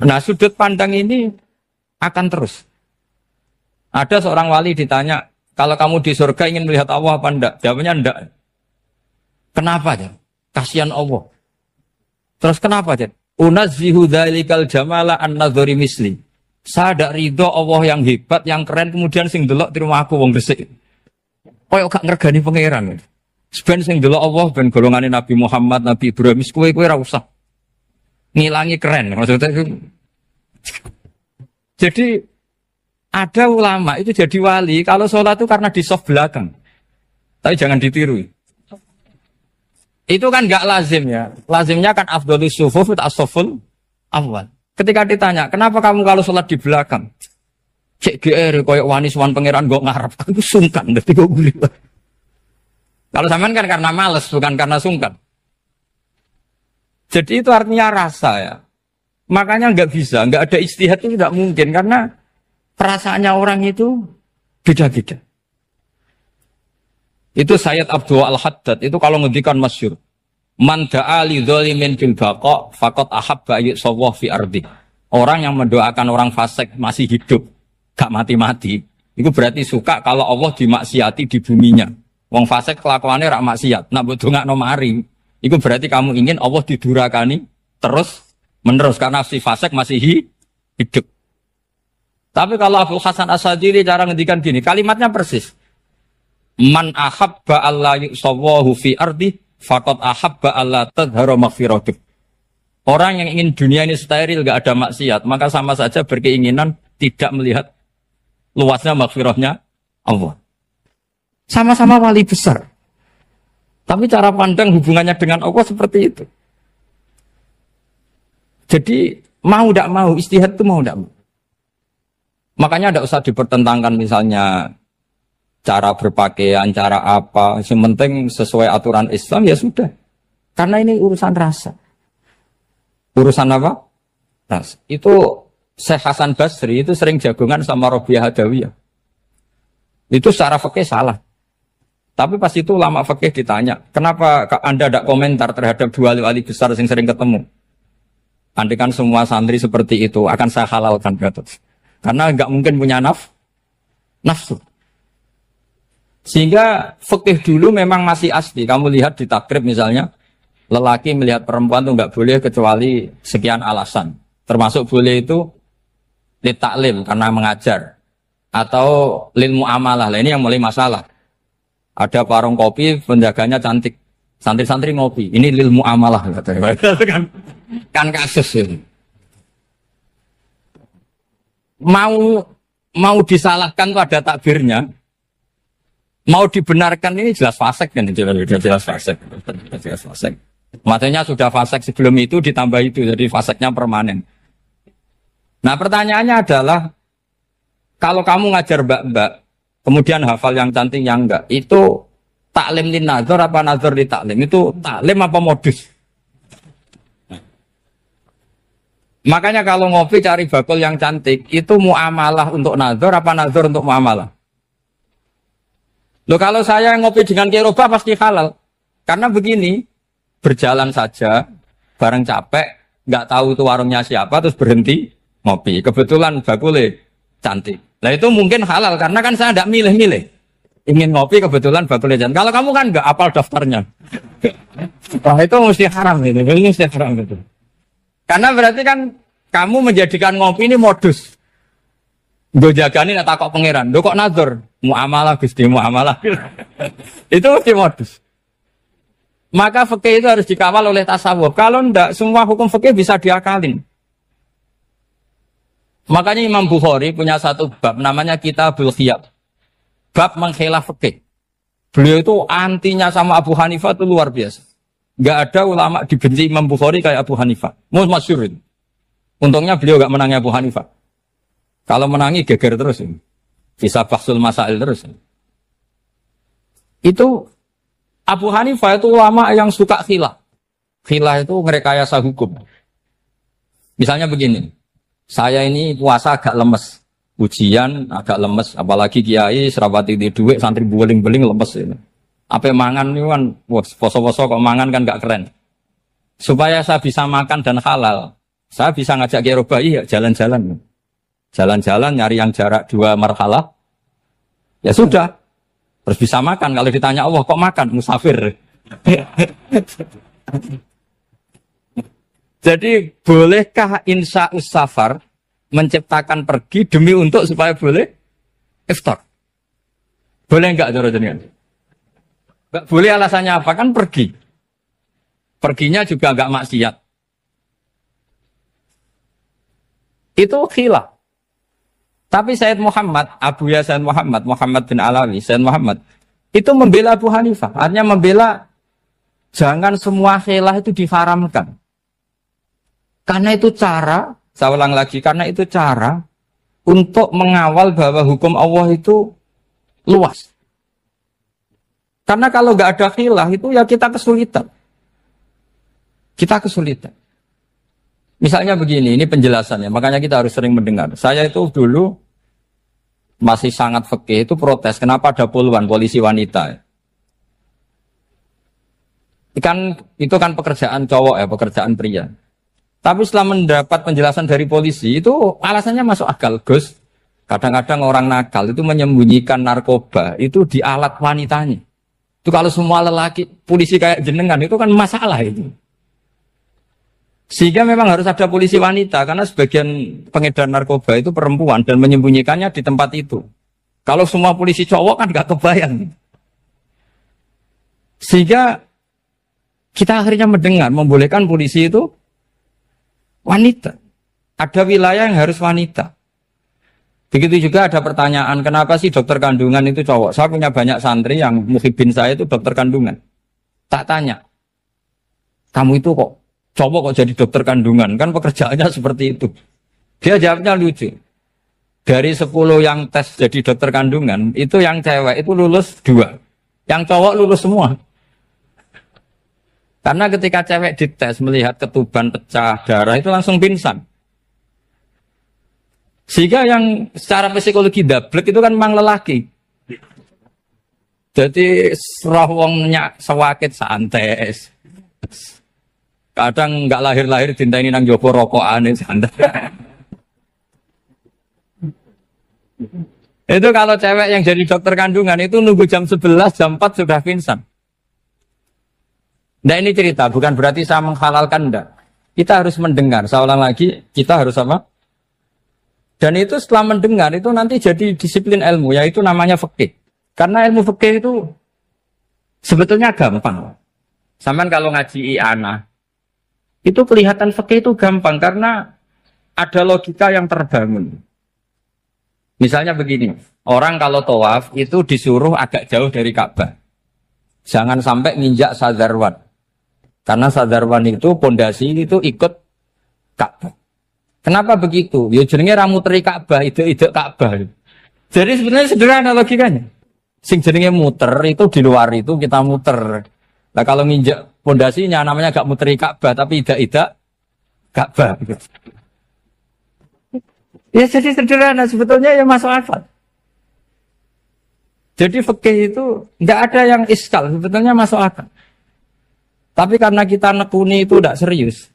Nah, sudut pandang ini akan terus. Ada seorang wali ditanya, kalau kamu di surga ingin melihat Allah apa enggak? Jawabnya enggak. Kenapa ya? Kasihan Allah. Terus kenapa ya? Unazzihu dzalikal jamala an-nadhari misli. Saya tidak ridho Allah yang hebat, yang keren, kemudian sing delok di rumah aku wong resik. Koyo gak ngergani pangeran. Sebenarnya sing delok Allah ben golongane Nabi Muhammad, Nabi Ibrahim, kowe ora usah ngilangi keren. Maksudnya itu. Jadi ada ulama itu jadi wali kalau sholat itu karena di soft belakang. Tapi jangan ditiru. Itu kan gak lazim ya. Lazimnya kan afdhalus sufuf as-saful awal. Ketika ditanya, kenapa kamu kalau sholat di belakang? Cek GR, koyok wani suwan pangeran gak ngarep. Aku sungkan, berarti gue guli. Kalau zaman kan karena males, bukan karena sungkan. Jadi itu artinya rasa ya. Makanya nggak bisa, nggak ada ijtihad itu tidak mungkin. Karena perasaannya orang itu beda-beda. Itu Sayyid Abdul Al-Haddad, itu kalau ngendikan masyhur. Man da'a li dzalimin bil baqa faqad ahabba yu'sawwa fi ardi. Orang yang mendoakan orang fasik masih hidup, gak mati-mati, itu berarti suka kalau Allah dimaksiati di buminya. Wong fasik kelakuannya rak maksiat, nak mbok dongakno mari. Itu berarti kamu ingin Allah didurakani terus menerus karena si fasik masih hidup. Tapi kalau Abdul Hasan As-Sadili cara ngendikan gini, kalimatnya persis. Man ahabba alla yu'sawwahu fi ardi faqad ahabba alla tadhharu maghfiratuh. Orang yang ingin dunia ini steril, gak ada maksiat, maka sama saja berkeinginan tidak melihat luasnya maghfirahnya Allah. Sama-sama wali besar. Tapi cara pandang hubungannya dengan Allah seperti itu. Jadi mau tidak mau, ijtihad itu mau tidak mau. Makanya tidak usah dipertentangkan misalnya cara berpakaian, cara apa. Yang penting sesuai aturan Islam ya sudah. Karena ini urusan rasa. Urusan apa? Rasa. Itu Syekh Hasan Basri itu sering jagongan sama Robiah Hadawiyah. Itu secara fikih salah. Tapi pas itu ulama fikih ditanya, kenapa Anda tidak komentar terhadap dua wali besar yang sering ketemu? Andai kan semua santri seperti itu, akan saya halalkan. Karena nggak mungkin punya nafsu. Sehingga fikih dulu memang masih asli. Kamu lihat di takrib misalnya, lelaki melihat perempuan itu nggak boleh kecuali sekian alasan. Termasuk boleh itu li taklim karena mengajar. Atau lil muamalah. Ini yang mulai masalah. Ada warung kopi, penjaganya cantik. Santri-santri ngopi. Ini lil muamalah. Kan kasus ini. Mau disalahkan tuh ada takbirnya. Mau dibenarkan ini jelas fasik kan, jelas fasik. Jelas fasik. Matanya sudah fasik sebelum itu ditambah itu, jadi fasiknya permanen. Nah pertanyaannya adalah, kalau kamu ngajar mbak-mbak, kemudian hafal yang cantik yang enggak, itu taklim lin nazar apa nazar li taklim? Itu taklim apa modus? Makanya kalau ngopi cari bakul yang cantik, itu muamalah untuk nazar apa nazar untuk muamalah? Loh kalau saya ngopi dengan kiroba pasti halal. Karena begini, berjalan saja, bareng capek, nggak tahu itu warungnya siapa, terus berhenti ngopi. Kebetulan bakulnya cantik. Nah itu mungkin halal, karena kan saya nggak milih-milih. Ingin ngopi, kebetulan bakulnya cantik. Kalau kamu kan nggak apal daftarnya. Wah itu mesti haram itu, ini mesti haram itu. Karena berarti kan kamu menjadikan ngopi ini modus. Gue jagani nak takok pangeran. Lo kok nazar? Muamalah Gusti, muamalah. Itu mesti modus. Maka fikih itu harus dikawal oleh tasawuf. Kalau ndak, semua hukum fikih bisa diakalin. Makanya Imam Bukhari punya satu bab namanya Kitabul Khiyab. Bab mengkhilaf fikih. Beliau itu antinya sama Abu Hanifah itu luar biasa. Nggak ada ulama dibenci Imam Bukhari kayak Abu Hanifah. Masyhur itu. Untungnya beliau nggak menangnya Abu Hanifah. Kalau menangi geger terus. Bisa bahsul masail terus. Itu Abu Hanifah itu ulama yang suka khilah. Khilah itu ngerekayasa hukum. Misalnya begini. Saya ini puasa agak lemes. Ujian agak lemes. Apalagi kiai serapati di duit, santri beling-beling lemes. Ini. Apa mangan ini kan, wah, poso-poso kok mangan kan gak keren. Supaya saya bisa makan dan halal, saya bisa ngajak Kiai Robai ya jalan-jalan. Jalan-jalan nyari yang jarak 2 marhalah. Ya sudah. Terus bisa makan. Kalau ditanya Allah kok makan? Musafir. Jadi bolehkah insa'us safar menciptakan pergi demi untuk supaya boleh iftar? Boleh enggak cara jenengan? Enggak boleh, alasannya apa? Kan pergi. Perginya juga enggak maksiat. Itu khilaf. Tapi Sayyid Muhammad, Abu Yasin Muhammad, Muhammad bin Alawi, Sayyid Muhammad, itu membela Abu Hanifah. Artinya membela jangan semua khilaf itu diharamkan. Karena itu cara, saya ulang lagi, karena itu cara untuk mengawal bahwa hukum Allah itu luas. Karena kalau nggak ada khilaf itu ya kita kesulitan. Kita kesulitan. Misalnya begini, ini penjelasannya, makanya kita harus sering mendengar. Saya itu dulu masih sangat fikih itu protes, kenapa ada puluhan polisi wanita? Itu kan pekerjaan cowok ya, pekerjaan pria. Tapi setelah mendapat penjelasan dari polisi, itu alasannya masuk akal, Gus. Kadang-kadang orang nakal itu menyembunyikan narkoba, itu di alat wanitanya. Itu kalau semua lelaki, polisi kayak jenengan, itu kan masalah itu. Sehingga memang harus ada polisi wanita, karena sebagian pengedar narkoba itu perempuan dan menyembunyikannya di tempat itu. Kalau semua polisi cowok kan gak kebayang. Sehingga kita akhirnya mendengar, membolehkan polisi itu wanita. Ada wilayah yang harus wanita. Begitu juga ada pertanyaan, kenapa sih dokter kandungan itu cowok? Saya punya banyak santri yang muhibin saya itu dokter kandungan. Tak tanya, kamu itu kok cowok kok jadi dokter kandungan, kan pekerjaannya seperti itu. Dia jawabnya lucu. Dari 10 yang tes jadi dokter kandungan, itu yang cewek itu lulus 2. Yang cowok lulus semua. Karena ketika cewek dites melihat ketuban pecah darah itu langsung pingsan. Sehingga yang secara psikologi dablek itu kan memang lelaki. Jadi roh wongnya sewakit santai. Kadang nggak lahir-lahir dinteni nang jopo rokokane santai. Itu kalau cewek yang jadi dokter kandungan itu nunggu jam 11, jam 4 sudah pingsan. Nah ini cerita, bukan berarti saya menghalalkan, enggak. Kita harus mendengar, saya ulang lagi, kita harus apa? Dan itu setelah mendengar, itu nanti jadi disiplin ilmu, yaitu namanya fikih. Karena ilmu fikih itu sebetulnya gampang. Sampai kalau ngaji i'anah, itu kelihatan fikih itu gampang, karena ada logika yang terbangun. Misalnya begini, orang kalau tawaf itu disuruh agak jauh dari Ka'bah. Jangan sampai nginjak sadarwan. Karena sadarwan itu pondasi itu ikut Ka'bah. Kenapa begitu? Ya jenenge ra muteri Ka'bah, ide-ide Ka'bah. Jadi sebenarnya sederhana logikanya. Sing jenenge muter itu di luar itu kita muter. Nah kalau nginjak pondasinya namanya gak muteri Ka'bah tapi ide-ide Ka'bah. Ya jadi sederhana sebetulnya ya masuk akal. Jadi fikih itu nggak ada yang iskal, sebetulnya masuk akal. Tapi karena kita nekuni itu tidak serius,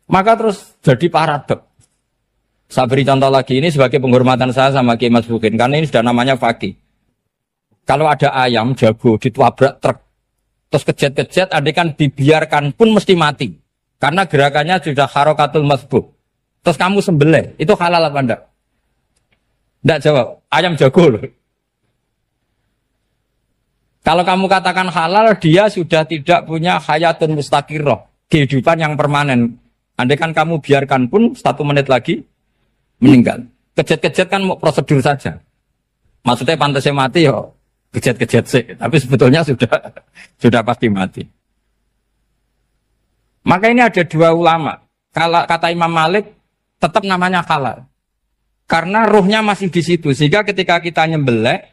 maka terus jadi paradok. Saya beri contoh lagi, ini sebagai penghormatan saya sama Kiai Mas Bukin, karena ini sudah namanya fakih. Kalau ada ayam jago ditabrak truk, terus kejet-kejet, adekan dibiarkan pun mesti mati, karena gerakannya sudah harokatul masbuh. Terus kamu sembelih, itu halal apa enggak? Enggak jawab, ayam jago loh. Kalau kamu katakan halal, dia sudah tidak punya hayatun mustaqirrah, kehidupan yang permanen. Andai kan kamu biarkan pun 1 menit lagi meninggal. Kejet-kejet kan mau prosedur saja. Maksudnya pantasnya mati ya kejet-kejet sih, tapi sebetulnya sudah pasti mati. Maka ini ada 2 ulama. Kalau kata Imam Malik tetap namanya halal. Karena ruhnya masih di situ, sehingga ketika kita nyembelih,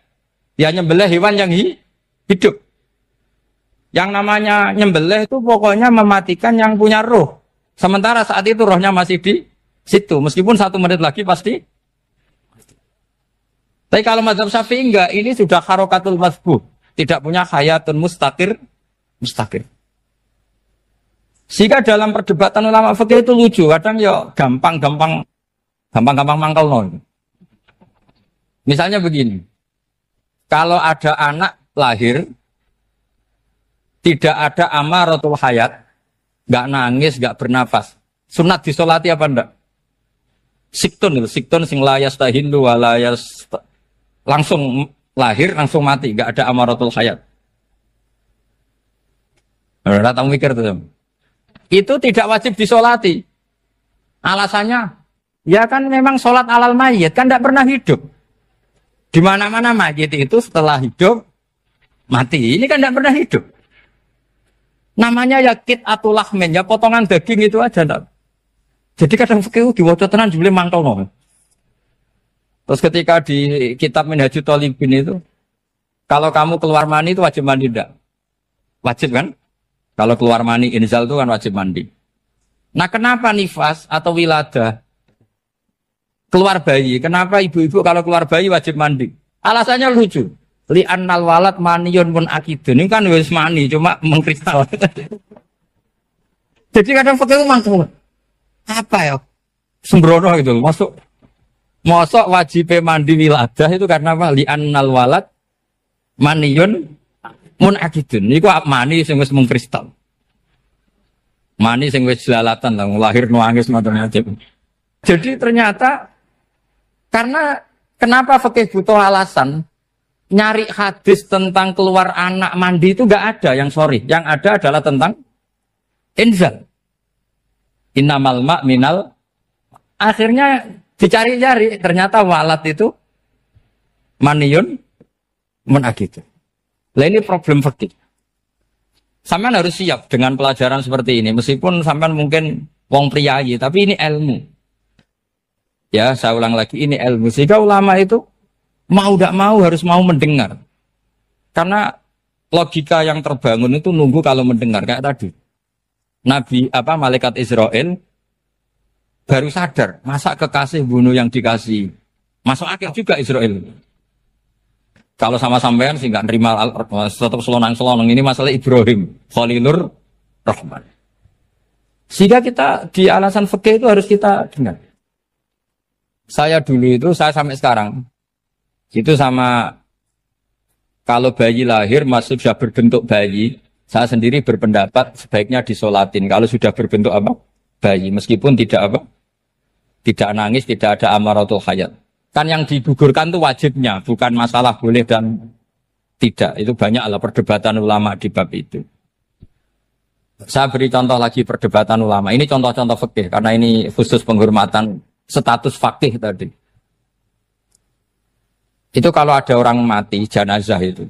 ya nyembelih hewan yang hidup. Yang namanya nyembelih itu pokoknya mematikan yang punya roh. Sementara saat itu rohnya masih di situ. Meskipun 1 menit lagi pasti. Tapi kalau mazhab Syafi'i enggak, ini sudah harokatul masbuh. tidak punya hayatun mustaqir. Sehingga dalam perdebatan ulama fikih itu lucu, kadang ya gampang mangkal no. Misalnya begini, kalau ada anak lahir tidak ada amaratul hayat, nggak nangis, nggak bernafas, sunat disolati apa enggak? Siktun sing layas tahindu walayas langsung lahir langsung mati, nggak ada amaratul hayat. Ora tahu mikir tuh. Itu tidak wajib disolati. Alasannya, ya kan memang sholat alal mayit kan tidak pernah hidup. Di mana-mana mayit itu setelah hidup mati. Ini kan tidak pernah hidup. Namanya ya kit atau lahmen, ya potongan daging itu aja. Enggak. Jadi kadang fikih diwaca tenan jebule mangkel no. Terus ketika di kitab Minhajut Thalibin itu, kalau kamu keluar mani itu wajib mandi enggak? Wajib kan? Kalau keluar mani inzal itu kan wajib mandi. Nah kenapa nifas atau wiladah keluar bayi? Kenapa ibu-ibu kalau keluar bayi wajib mandi? Alasannya lucu. Li'annal walad maniyun mun akidun. Ini kan wis mani cuma mengkristal. Jadi kadang fikih mangkel. Apa ya? Sembrono gitu. Masuk wajib mandi wiladah itu karena apa? Li'annal walad maniyun mun akidun. Niku mani sing wis mengkristal. Mani sing wis jelalatan lah lahir nuangis macam-macam. Jadi ternyata karena kenapa fikih butuh alasan nyari hadis tentang keluar anak mandi itu enggak ada yang sorry. Yang ada adalah tentang inzal. Innamal ma' minal. Akhirnya dicari-cari ternyata walad itu maniyun munakitu. Lah ini problem fikih. Sampean harus siap dengan pelajaran seperti ini meskipun sampean mungkin wong priayi tapi ini ilmu. Ya, saya ulang lagi ini ilmu. Sehingga ulama itu mau tidak mau harus mau mendengar. Karena logika yang terbangun itu nunggu kalau mendengar kayak tadi. Malaikat Israel baru sadar, masa kekasih bunuh yang dikasih. Masuk akal juga Israel. Kalau sama sampean sih nggak nerima tetap selonang-selonang ini masalah Ibrahim, Khalilur Rahman. Sehingga kita di alasan fikih itu harus kita dengar. Saya dulu itu, saya sampai sekarang itu sama kalau bayi lahir masih sudah berbentuk bayi, saya sendiri berpendapat sebaiknya disolatin. Kalau sudah berbentuk apa? Bayi, meskipun tidak nangis, tidak ada amaratul hayat. Kan yang digugurkan itu wajibnya, bukan masalah boleh dan tidak. Itu banyaklah perdebatan ulama di bab itu. Saya beri contoh lagi perdebatan ulama. Ini contoh-contoh fikih karena ini khusus penghormatan status fakih tadi. Itu kalau ada orang mati jenazah itu.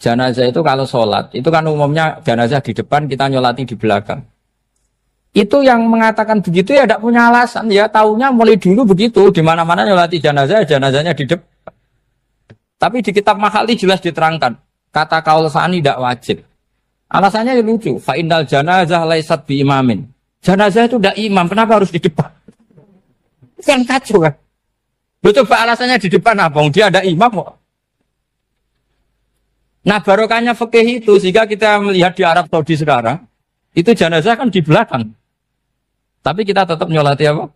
Jenazah itu kalau sholat, itu kan umumnya jenazah di depan, kita nyolati di belakang. Itu yang mengatakan begitu ya tidak punya alasan, ya taunya mulai dulu begitu, di mana-mana nyolati jenazah, jenazahnya di depan. Tapi di kitab Makhali jelas diterangkan, kata kaul sani tidak wajib. Alasannya lucu, fa innal janazah laisat bi imamin. Jenazah itu tidak imam, kenapa harus di depan? Kan kacau kan? Lu coba alasannya di depan apa? Dia ada imam kok. Nah barokahnya fikih itu, sehingga kita melihat di Arab Saudi sekarang, itu jenazah kan di belakang. Tapi kita tetap nyolati apa?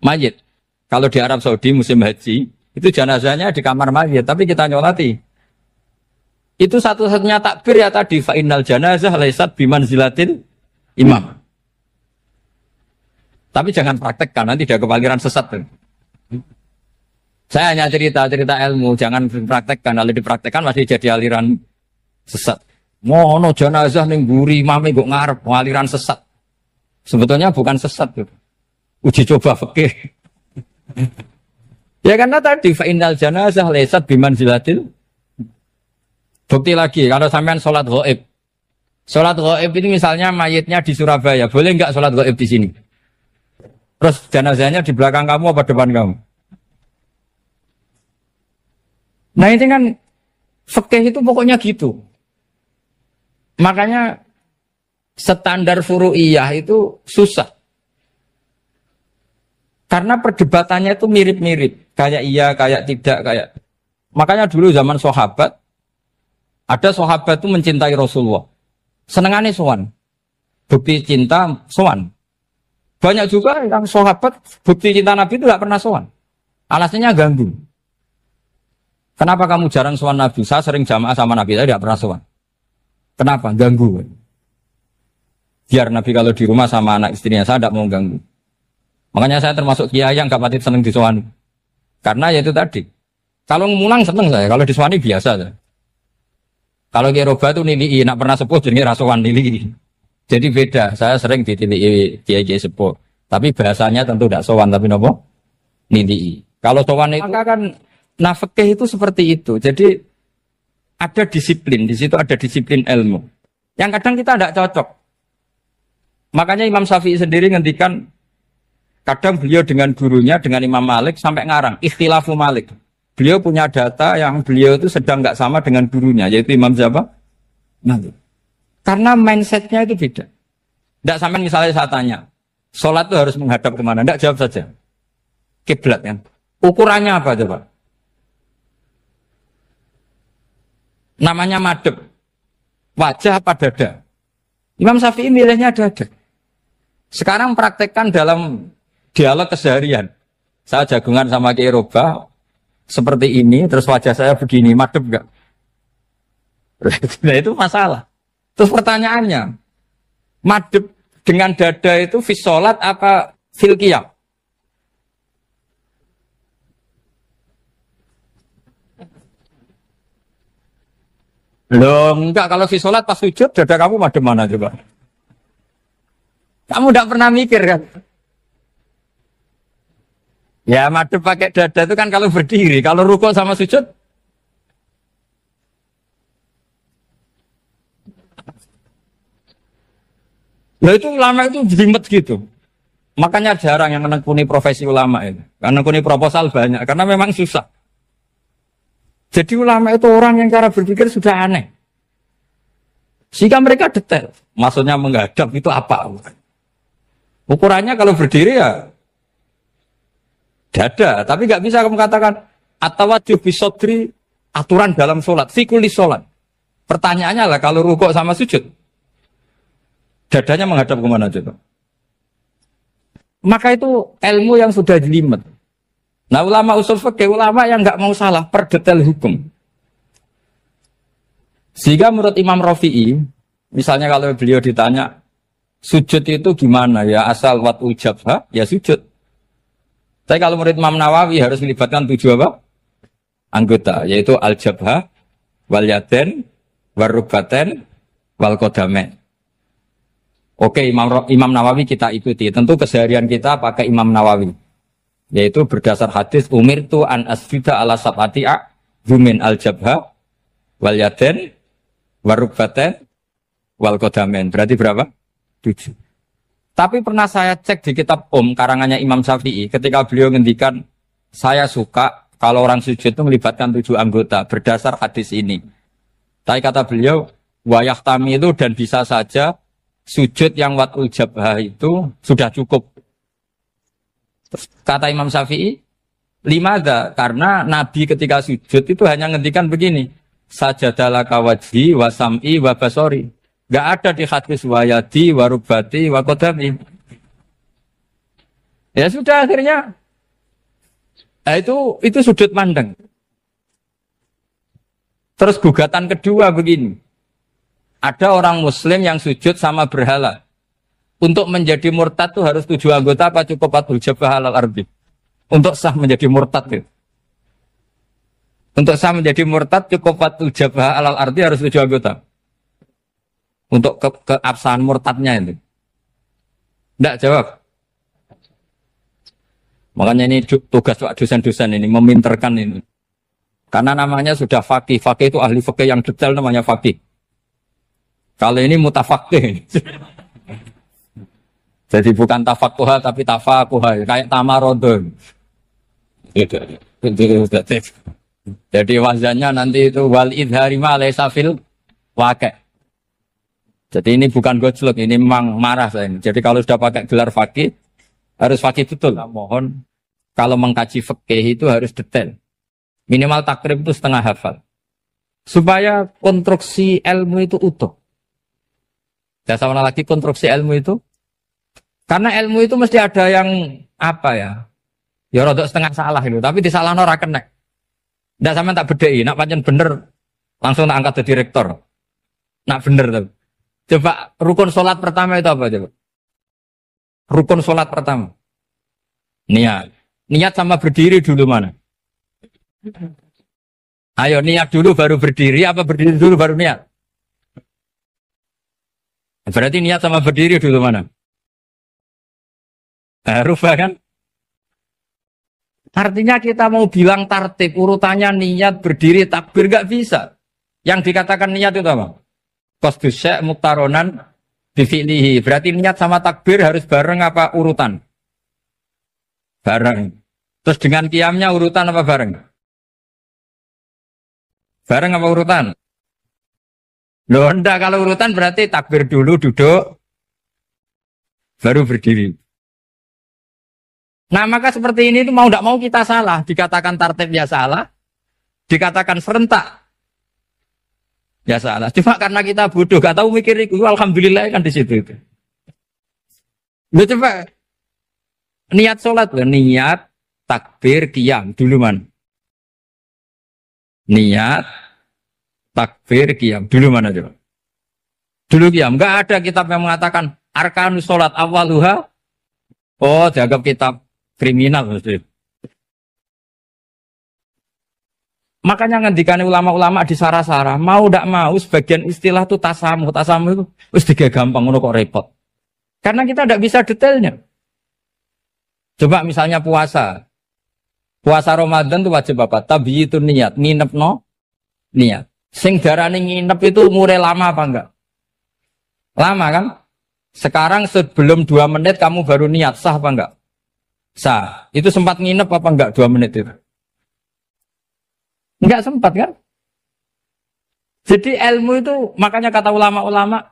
Mayit. Kalau di Arab Saudi musim haji, itu jenazahnya di kamar mayit, tapi kita nyolati. Itu satu-satunya takbir ya tadi, fa innal janazah laisat bimanzilatil imam. Tapi jangan praktekkan, nanti dia kepaliran sesat. Saya hanya cerita ilmu, jangan dipraktekkan. Kalau dipraktekkan masih jadi aliran sesat. Mono jenazah ning mburi mame kok ngarep aliran sesat. Sebetulnya bukan sesat tuh. Uji coba fikih. Ya karena tadi fa innal janazah laisat bimanzilatil. Bukti lagi kalau sampean salat ghaib. Salat ghaib ini misalnya mayitnya di Surabaya, boleh enggak salat ghaib di sini? Terus jenazahnya di belakang kamu apa depan kamu? Nah ini kan fikih itu pokoknya gitu. Makanya standar furu'iyah itu susah. Karena perdebatannya itu mirip-mirip. Kayak iya, kayak tidak, kayak. Makanya dulu zaman sahabat, Ada sahabat itu mencintai Rasulullah. Senengannya sowan. Bukti cinta sowan. Banyak juga yang sahabat bukti cinta Nabi itu tidak pernah sowan. Alasannya ganggu. Kenapa kamu jarang sowan Nabi? Saya sering jamaah sama Nabi, saya tidak pernah sowan. Kenapa? Ganggu. Biar Nabi kalau di rumah sama anak istrinya, saya tidak mau ganggu. Makanya saya termasuk kiai yang gak pati seneng disowani. Karena ya itu tadi. Kalau ngulang seneng saya, kalau disowani biasa saya. Kalau Kiai Roba itu nilai, nak pernah sepuh jadi rasuan nilai. Jadi beda, saya sering ditilai Kiai sepuh. Tapi bahasanya tentu tidak sowan, tapi nopo nilai. Kalau sowan itu maka kan nafkah itu seperti itu. Jadi ada disiplin, di situ ada disiplin ilmu. Yang kadang kita tidak cocok. Makanya Imam Syafi'i sendiri ngendikan, kadang beliau dengan gurunya, dengan Imam Malik sampai ngarang ikhtilafu Malik. Beliau punya data yang beliau itu sedang nggak sama dengan gurunya, yaitu Imam siapa? Malik. Karena mindsetnya itu beda. Tidak sampai misalnya saya tanya, sholat itu harus menghadap kemana? Tidak, jawab saja. Kiblat kan. Ukurannya apa coba? Namanya madhep. Wajah apa dada? Imam Syafi'i milihnya dada. Sekarang praktekkan dalam dialog keseharian. Saya jagungan sama Kiai Roba seperti ini, terus wajah saya begini, madhep enggak? Nah itu masalah. Terus pertanyaannya, madhep dengan dada itu fis sholat apa fil qiyam? Loh enggak, kalau fis sholat pas sujud, dada kamu madhep mana coba? Kamu enggak pernah mikir kan? Ya madhep pakai dada itu kan kalau berdiri, kalau rukuk sama sujud. Nah itu ulama itu jelimet gitu. Makanya jarang yang menekuni profesi ulama ini. Karena menekuni proposal banyak, karena memang susah. Jadi ulama itu orang yang cara berpikir sudah aneh. Sehingga mereka detail. Maksudnya menghadap itu apa? Ukurannya kalau berdiri ya dada, tapi nggak bisa kamu katakan atawajjuh bisodri aturan dalam sholat, fikuli sholat. Pertanyaannya lah kalau rukuk sama sujud, dadanya menghadap kemana coba? Maka itu ilmu yang sudah jelimet. Nah ulama usul fikih, ulama yang nggak mau salah per detail hukum. Sehingga menurut Imam Rafi'i, misalnya kalau beliau ditanya sujud itu gimana ya, asal watul jabha ya sujud. Tapi kalau murid Imam Nawawi harus melibatkan 7 apa? Anggota, yaitu al-jabhah, wal yaden, warubaten, wal qadamen. Oke, Imam Nawawi kita ikuti. Tentu keseharian kita pakai Imam Nawawi. Yaitu berdasar hadis umirtu an asjuda ala sab'ati a'zumin al-jabhah, wal yaden, warubaten, wal qadamen. Berarti berapa? 7. Tapi pernah saya cek di kitab karangannya Imam Syafi'i, ketika beliau ngendikan, saya suka kalau orang sujud itu melibatkan 7 anggota, berdasar hadis ini. Tapi kata beliau, wayah tami itu dan bisa saja sujud yang watul jabhah itu sudah cukup. Kata Imam Syafi'i, limada, karena Nabi ketika sujud itu hanya ngendikan begini, sajadalaka wajhi wa sam'i wa basori. Gak ada di hadis wayadi, warubati, wakodami. Ya sudah akhirnya. Nah, itu sudut pandang. Terus gugatan kedua begini. Ada orang muslim yang sujud sama berhala. Untuk menjadi murtad itu harus 7 anggota apa cukup watul jabhah alal ardi? Untuk sah menjadi murtad itu. Untuk sah menjadi murtad cukup watul jabhah alal ardi harus 7 anggota. Untuk keabsahan murtadnya itu. Tidak jawab. Makanya ini tugas Pak dosen-dosen ini, meminterkan ini. Karena namanya sudah faqih. Faqih itu ahli faqih yang detail namanya faqih. Kalau ini mutafaqih. Jadi bukan tafakuha tapi tafakuha. Kayak tamarodon. Jadi wazannya nanti itu wal idhari ma laysa fil waqi'. Jadi ini bukan gojlok, ini memang marah saya ini. Jadi kalau sudah pakai gelar fakih, harus fakih betul. Nah, mohon, kalau mengkaji fikih itu harus detail. Minimal takrib itu setengah hafal. Supaya konstruksi ilmu itu utuh. Saya sama lagi konstruksi ilmu itu. Karena ilmu itu mesti ada yang apa ya? Ya rodok setengah salah itu, tapi disalahno ora kena. Ndak sampean tak bedheki, nak pancen bener langsung tak angkat jadi rektor. Nak bener tuh. Coba rukun sholat pertama itu apa coba? Rukun sholat pertama. Niat. Niat sama berdiri dulu mana? Ayo niat dulu baru berdiri, apa berdiri dulu baru niat? Berarti niat sama berdiri dulu mana? Rubah kan? Artinya kita mau bilang tartib, urutannya niat, berdiri, takbir, gak bisa. Yang dikatakan niat itu apa? Qasdus syai' muktaronan bifi'lihi. Berarti niat sama takbir harus bareng apa urutan? Bareng. Terus dengan qiyamnya urutan apa bareng? Bareng apa urutan? Loh enggak, kalau urutan berarti takbir dulu, duduk, baru berdiri. Nah maka seperti ini itu mau tidak mau kita salah. Dikatakan tartib ya salah, dikatakan serentak ya salah. Cuma karena kita bodoh, gak tahu mikir itu, alhamdulillah kan di situ itu. Loh coba niat sholat loh, niat takbir qiyam dulu man. Niat takbir qiyam dulu mana coba? Dulu qiyam. Enggak ada kitab yang mengatakan arkanus sholat awaluha. Oh, dianggap kitab kriminal maksudnya. Makanya ngendikane ulama-ulama di Sarah-Sarah, mau ndak mau sebagian istilah itu tasamuh. Tasamuh itu wis gampang ngono kok repot. Karena kita ndak bisa detailnya. Coba misalnya puasa. Puasa Ramadan itu wajib apa? Tabyitun niat, nginepno niat. Sing darane nginep itu mulai lama apa enggak? Lama kan? Sekarang sebelum 2 menit kamu baru niat, sah apa enggak? Sah. Itu sempat nginep apa enggak 2 menit itu? Enggak sempat kan? Jadi ilmu itu, makanya kata ulama-ulama,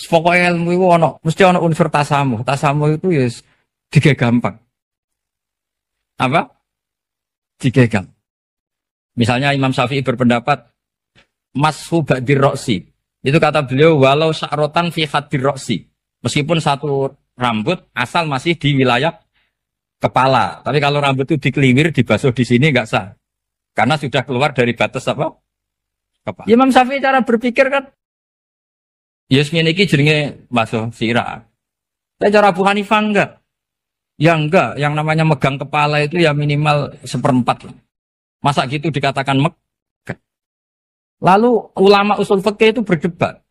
pokoknya ilmu itu mesti ono unsur tasamuh. Tasamuh itu ya tiga gampang. Apa? Tiga gampang. Misalnya Imam Syafi'i berpendapat, mashu ba'dir roksi. Itu kata beliau, walau sya'rotan fi hadir roksi. Meskipun satu rambut asal masih di wilayah kepala. Tapi kalau rambut itu dikeliwir, dibasuh di sini enggak sah. Karena sudah keluar dari batas apa? Kepala. Imam Syafi'i cara berpikir kan, yes ngene iki jenenge basuh sirah. Tapi cara Abu Hanifah enggak. Ya enggak, yang namanya megang kepala itu ya minimal 1/4. Masa gitu dikatakan megang. Lalu ulama usul fikih itu berdebat.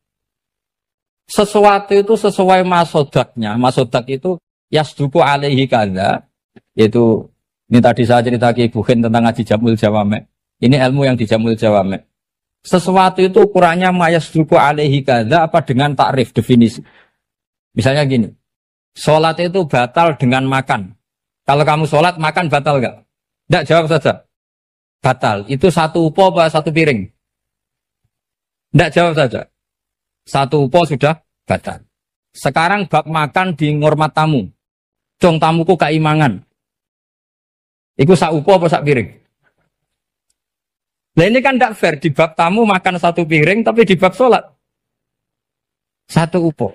Sesuatu itu sesuai masodaknya. Masodak itu yasduku alaihi kadza. Yaitu, ini tadi saya cerita ke Ibu Khin tentang ngaji Jamul Jawame. Ini ilmu yang di Jamul Jawame. Sesuatu itu ukurannya mayasduku alaihi kadza apa dengan takrif, definisi. Misalnya gini. Sholat itu batal dengan makan. Kalau kamu sholat, makan batal enggak? Enggak, jawab saja. Batal. Itu satu upo apa satu piring? Enggak, jawab saja. Satu upo sudah batal. Sekarang bab makan di ngormat tamu. Cung tamuku keimangan. Iku sak upo apa sak piring? Nah ini kan enggak fair. Di bab tamu makan satu piring, tapi di bab sholat satu upo.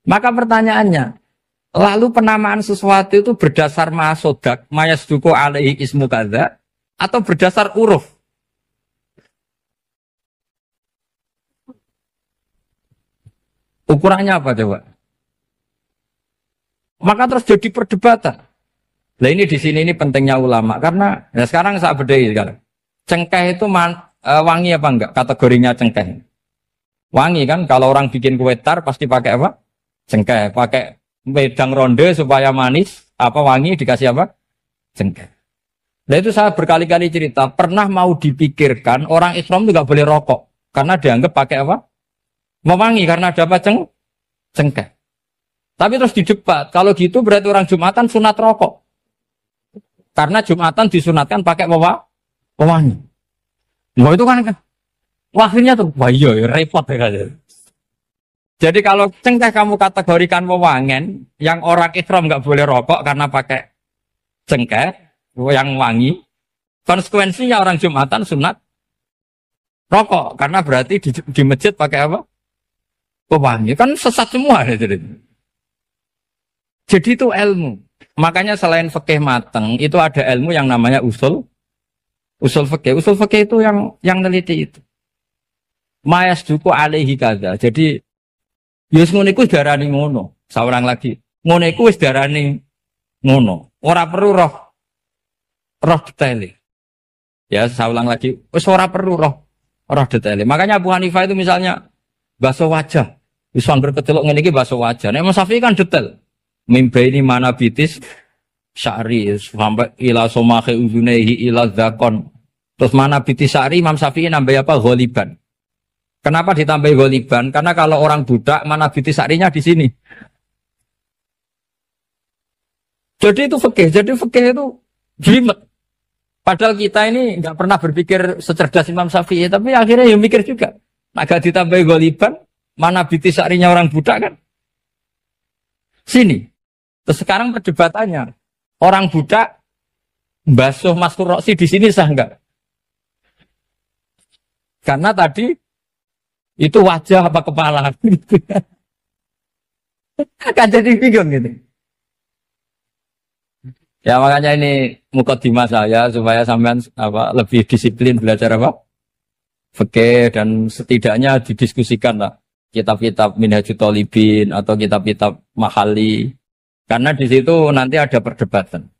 Maka pertanyaannya, lalu penamaan sesuatu itu berdasar masodak, mayasduku alaihi ismu kadza, atau berdasar uruf? Ukurannya apa coba? Maka terus jadi perdebatan. Nah ini di sini ini pentingnya ulama, karena ya sekarang saya bedai sekarang. Cengkeh itu wangi apa enggak? Kategorinya cengkeh. Wangi kan, kalau orang bikin kue tar pasti pakai apa? Cengkeh, pakai wedang ronde supaya manis, apa wangi dikasih apa? Cengkeh. Nah itu saya berkali-kali cerita, pernah mau dipikirkan orang Islam juga boleh rokok, karena dianggap pakai apa? Mewangi, karena ada apa? Cengkeh. Tapi terus didebat, kalau gitu berarti orang Jumatan sunat rokok, karena Jumatan disunatkan pakai pewangi. Wah itu kan, akhirnya tuh, wah iya repot ya kan. Jadi kalau cengkeh kamu kategorikan wewangen, yang orang Islam nggak boleh rokok karena pakai cengkeh yang wangi, konsekuensinya orang Jumatan sunat rokok karena berarti di masjid pakai apa? Pewangi. Kan sesat semua ya, jadi itu ilmu. Makanya selain fikih mateng, itu ada ilmu yang namanya usul fikih. Usul fikih itu yang neliti itu. Mayas duku alaihi kada. Jadi yus ngono iku darani ngono. Seorang lagi. Ngono iku wis darani ngono. Ora perlu roh detail. Ya, saya ulang lagi. Wis ora perlu roh detail. Makanya Abu Hanifah itu misalnya basuh wajah. Wis anggar kecelok ngene iki basuh wajah. Nek Imam Syafi'i kan detail. Mimba ini mana bitis syari sampai ila somahe uzunehi ila zakon. Terus mana bitis syari Imam Syafi'i nambah apa? Ghaliban. Kenapa ditambah ghaliban? Karena kalau orang budak mana bitis syarinya di sini. Jadi itu fikih. Jadi fikih itu jelimet. Padahal kita ini nggak pernah berpikir secerdas Imam Syafi'i, tapi akhirnya ya mikir juga. Agak ditambah ghaliban, mana bitis syarinya orang budak kan? Sini. Terus sekarang perdebatannya, orang budak basuh Mastur Roksi di sini sah enggak? Karena tadi itu wajah apa kepala? Kan jadi bingung gitu. Ya makanya ini mukadimah saya supaya sampean lebih disiplin belajar fikih dan setidaknya didiskusikan lah kitab-kitab Minhajut Thalibin atau kitab-kitab Mahali. Karena di situ nanti ada perdebatan.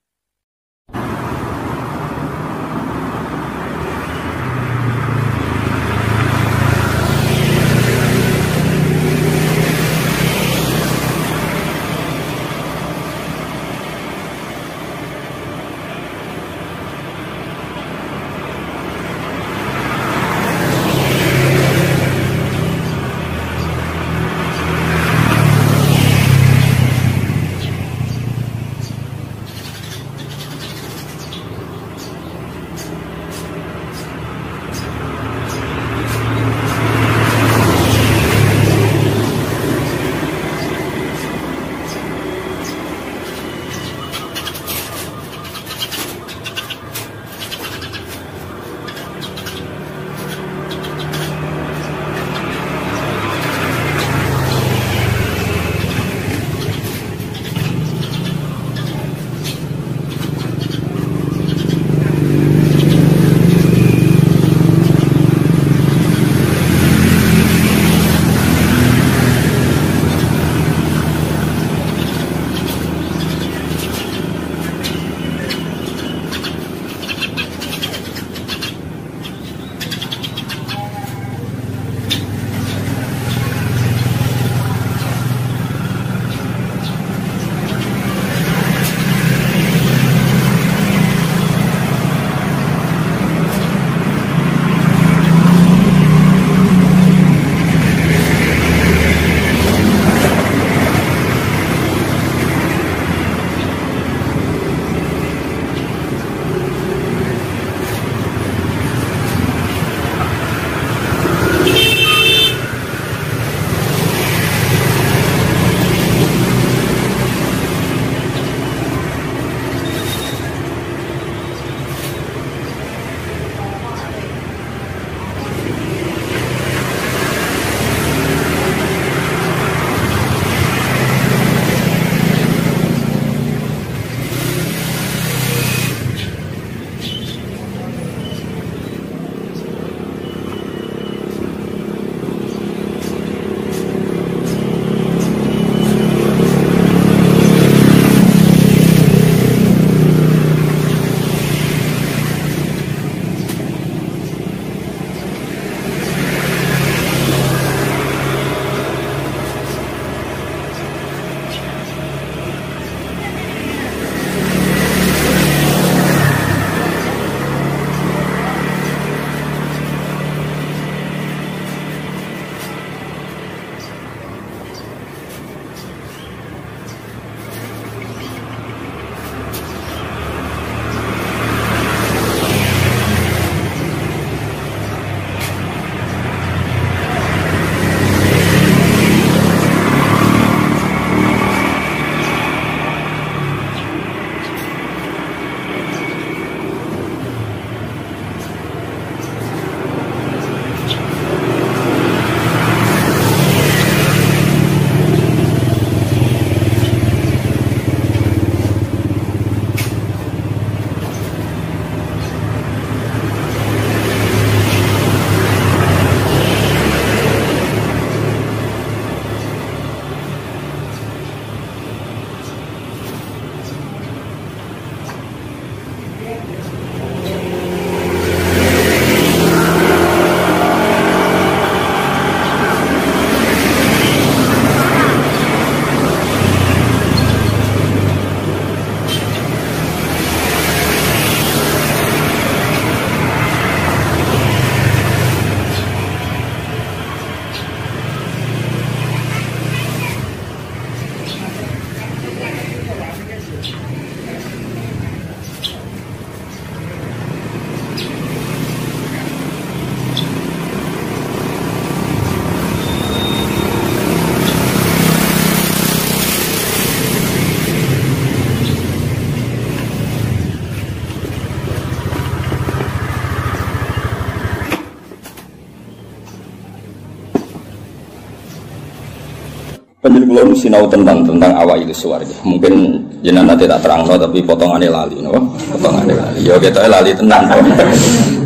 Penjelasan kula sinau tentang awal itu suwarga. Mungkin jenengan nanti tak terangno tapi potongannya lali, no? Potongannya lali. Ya kita lali tenan.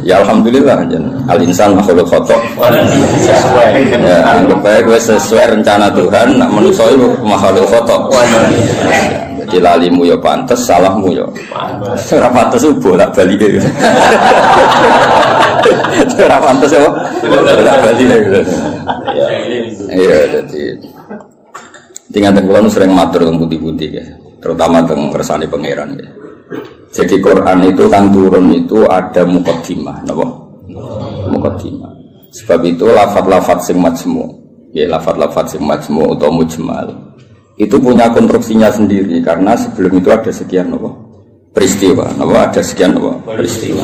Ya alhamdulillah jen. Al insan makhluk khata. Ya, anggap bae wis sesuai rencana Tuhan, nak manusa iku makhluk khata. Jadi lalimu ya pantes, salahmu ya pantes. Ora pantes bolak-balik. Ora pantes ya. Bolak-balik. Iya, jadi tinggal kula nu sering matur teng putih-putih ya, terutama teng kersane pangeran ya. Jadi Quran itu kan turun itu ada muqaddimah, napa? Muqaddimah. Sebab itu lafaz-lafaz sing majmu, ya lafaz-lafaz sing majmu atau mujmal. Itu punya konstruksinya sendiri karena sebelum itu ada sekian napa? Peristiwa, napa ada sekian napa? Peristiwa.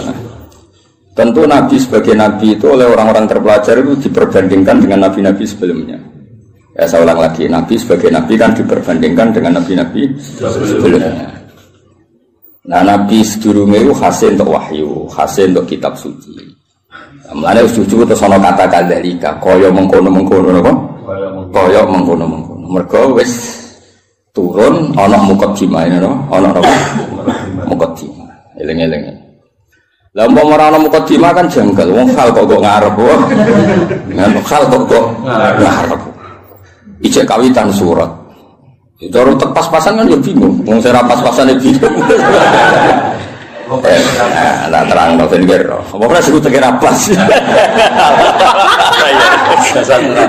Tentu Nabi sebagai Nabi itu oleh orang-orang terpelajar itu diperbandingkan dengan Nabi-Nabi sebelumnya. Ya saya ulang lagi, Nabi sebagai Nabi kan diperbandingkan dengan Nabi-Nabi sebelumnya. Nah Nabi sedurunge itu khasih untuk wahyu, khasih untuk kitab suci. Mulane wis cucu terus ana kata kadzalika, kaya mengkono-mengkono napa? Kaya mengkono-mengkono. Mergo wis turun ana muqaddimah napa? Ana napa? Muqaddimah. Eling-eling. Lah umpama ora ana muqaddimah kan janggal, wong hal kok ngarep wae. Nang hal kok ngarep. Ijek kawitan surat. Itu harus pas-pasan kan ya bingung. Wong saya pas-pasan ya bingung. Nah terang no tenggir. Apa pernah sebut tenggir pas?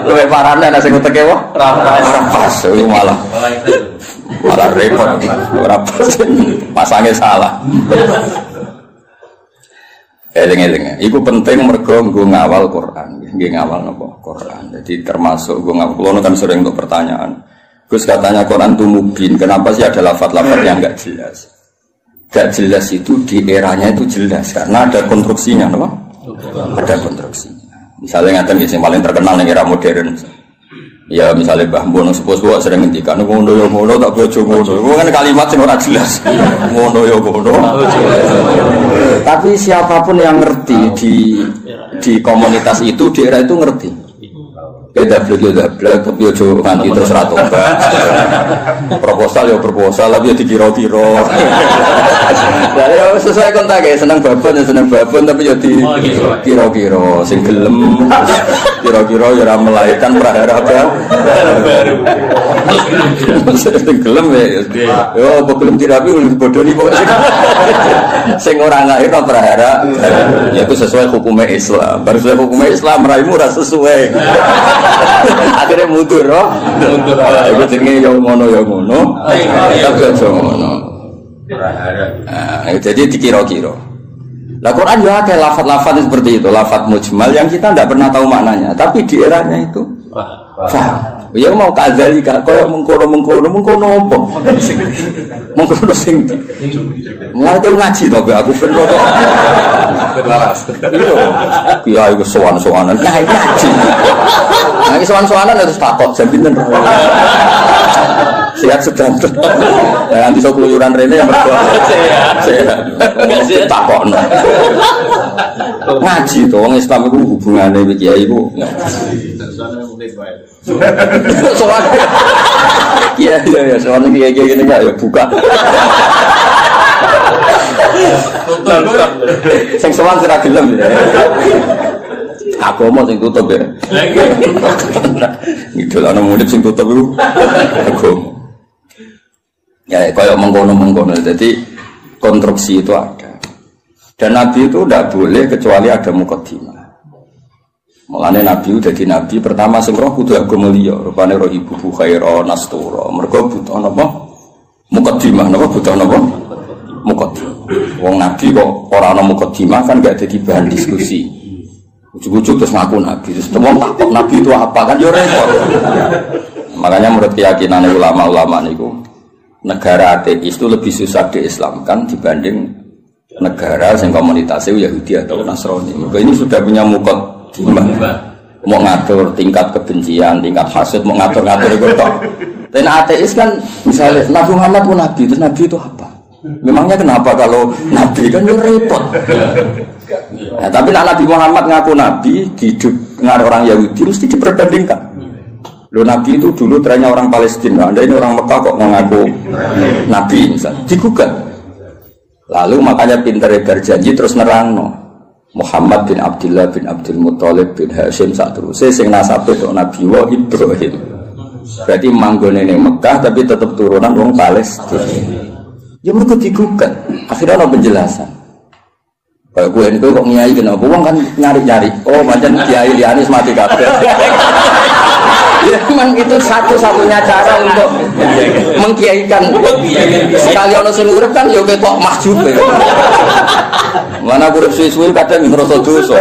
Lebih parahnya nasi sebut tenggir pas. Itu malah repot. Pas pasangnya salah. Eling-eling. Iku penting mergo nggo ngawal Quran, nggih ngawal napa Quran. Jadi termasuk nggo ngawal kula kan sering untuk pertanyaan. Gus katanya Quran itu mubin. Kenapa sih ada lafaz-lafaz yang enggak jelas? Enggak jelas itu di eranya itu jelas karena ada konstruksinya, napa? Ada konstruksinya. Misalnya ngaten iki sing paling terkenal ning era modern. Ya misalnya Mbah Mun sepuh-sepuh sering ngendikan ngono ya ngono tak bojo ngono. Itu kan kalimat sing ora jelas. Ngono ya ngono. Tapi siapapun yang ngerti di komunitas itu di era itu ngerti. Beda blek tapi ojo nganti terus ra tobat. Proposal ya proposal tapi ya dikira-kira. Lah ya sesuai kontak ya seneng babon tapi ya dikira-kira sing gelem kira-kira ya ora melahirkan prahara baru. Sing gelem ya yo belum dirapi bodoni pokoke sing ora lahirno prahara ya itu sesuai hukumnya Islam. Baru sesuai hukumnya Islam raimu ora sesuai. Akhirnya mundur, oh? Mundur. Itu jenenge yang ngono. Tapi aja ngono. Jadi dikira-kira. Lah Quran juga ada lafaz-lafaz seperti itu, lafaz mujmal yang kita tidak pernah tahu maknanya, tapi di eranya itu paham. Ya mau kadzalika kaya mengkono apa? Mengkono sing. Mulai ngaji to aku ben kok. Laras. Iya iku sowan-sowanan. Nah iki ngaji. Nah iki sowan-sowanan harus takut jam pinten. Sehat sedang. Ya nanti sok keluyuran rene yang berdua. Sehat. Takokno. Ngaji to wong Islam iku hubungane iki kiai iku. Soal iya soalnya kayak gini nggak ya buka sing soal sudah gelem ya aku mau sing tutup ya itu lah murid sing tutup itu aku ya kayak mengkono jadi konstruksi itu ada dan Nabi itu tidak boleh kecuali ada muqaddimah. Mulane Nabi udah di Nabi pertama sing roh kudu agama liya, rupane roh ibu khaira nastura. Mergo butuh napa? Muqaddimah napa butuh napa? Muqaddimah. Wong Nabi kok ora ana muqaddimah kan gak dadi bahan diskusi. Ujug-ujug terus ngaku Nabi. Terus wong takok Nabi itu apa kan yo repot. Makanya menurut keyakinan ulama-ulama niku negara ateis itu lebih susah diislamkan dibanding negara yang komunitasnya Yahudi atau Nasrani. Maka ini sudah punya mau ngatur tingkat kebencian, tingkat hasad, mau ngatur-ngatur itu toh. Dan ateis kan misalnya Nabi Muhammad pun Nabi, terus Nabi itu apa? Memangnya kenapa kalau Nabi kan itu repot. Nah, tapi Nabi Muhammad ngaku Nabi, hidup dengan orang Yahudi mesti diperbandingkan. Lo Nabi itu dulu trennya orang Palestina, Anda ini orang Mekah kok mengaku Nabi misalnya, digugat. Lalu makanya pinter berjanji terus nerangno Muhammad bin Abdullah bin Abdul Muthalib bin Hashim sak teruse sing nasabe tok Nabi wa Ibrahim. Berarti manggone ning Mekah tapi tetap turunan wong Palestina. Ya mergo digugat. Akhirnya ana penjelasan. Kayak gue ini kok ngiyai kenapa wong kan nyari-nyari. Oh, pancen kiai liyane mati kabeh. Ya memang itu satu-satunya cara untuk mengkiaikan. Sekali ono sing urip kan ya ketok mahjub. Mana urip suwi-suwi kadang ngrasa dosa.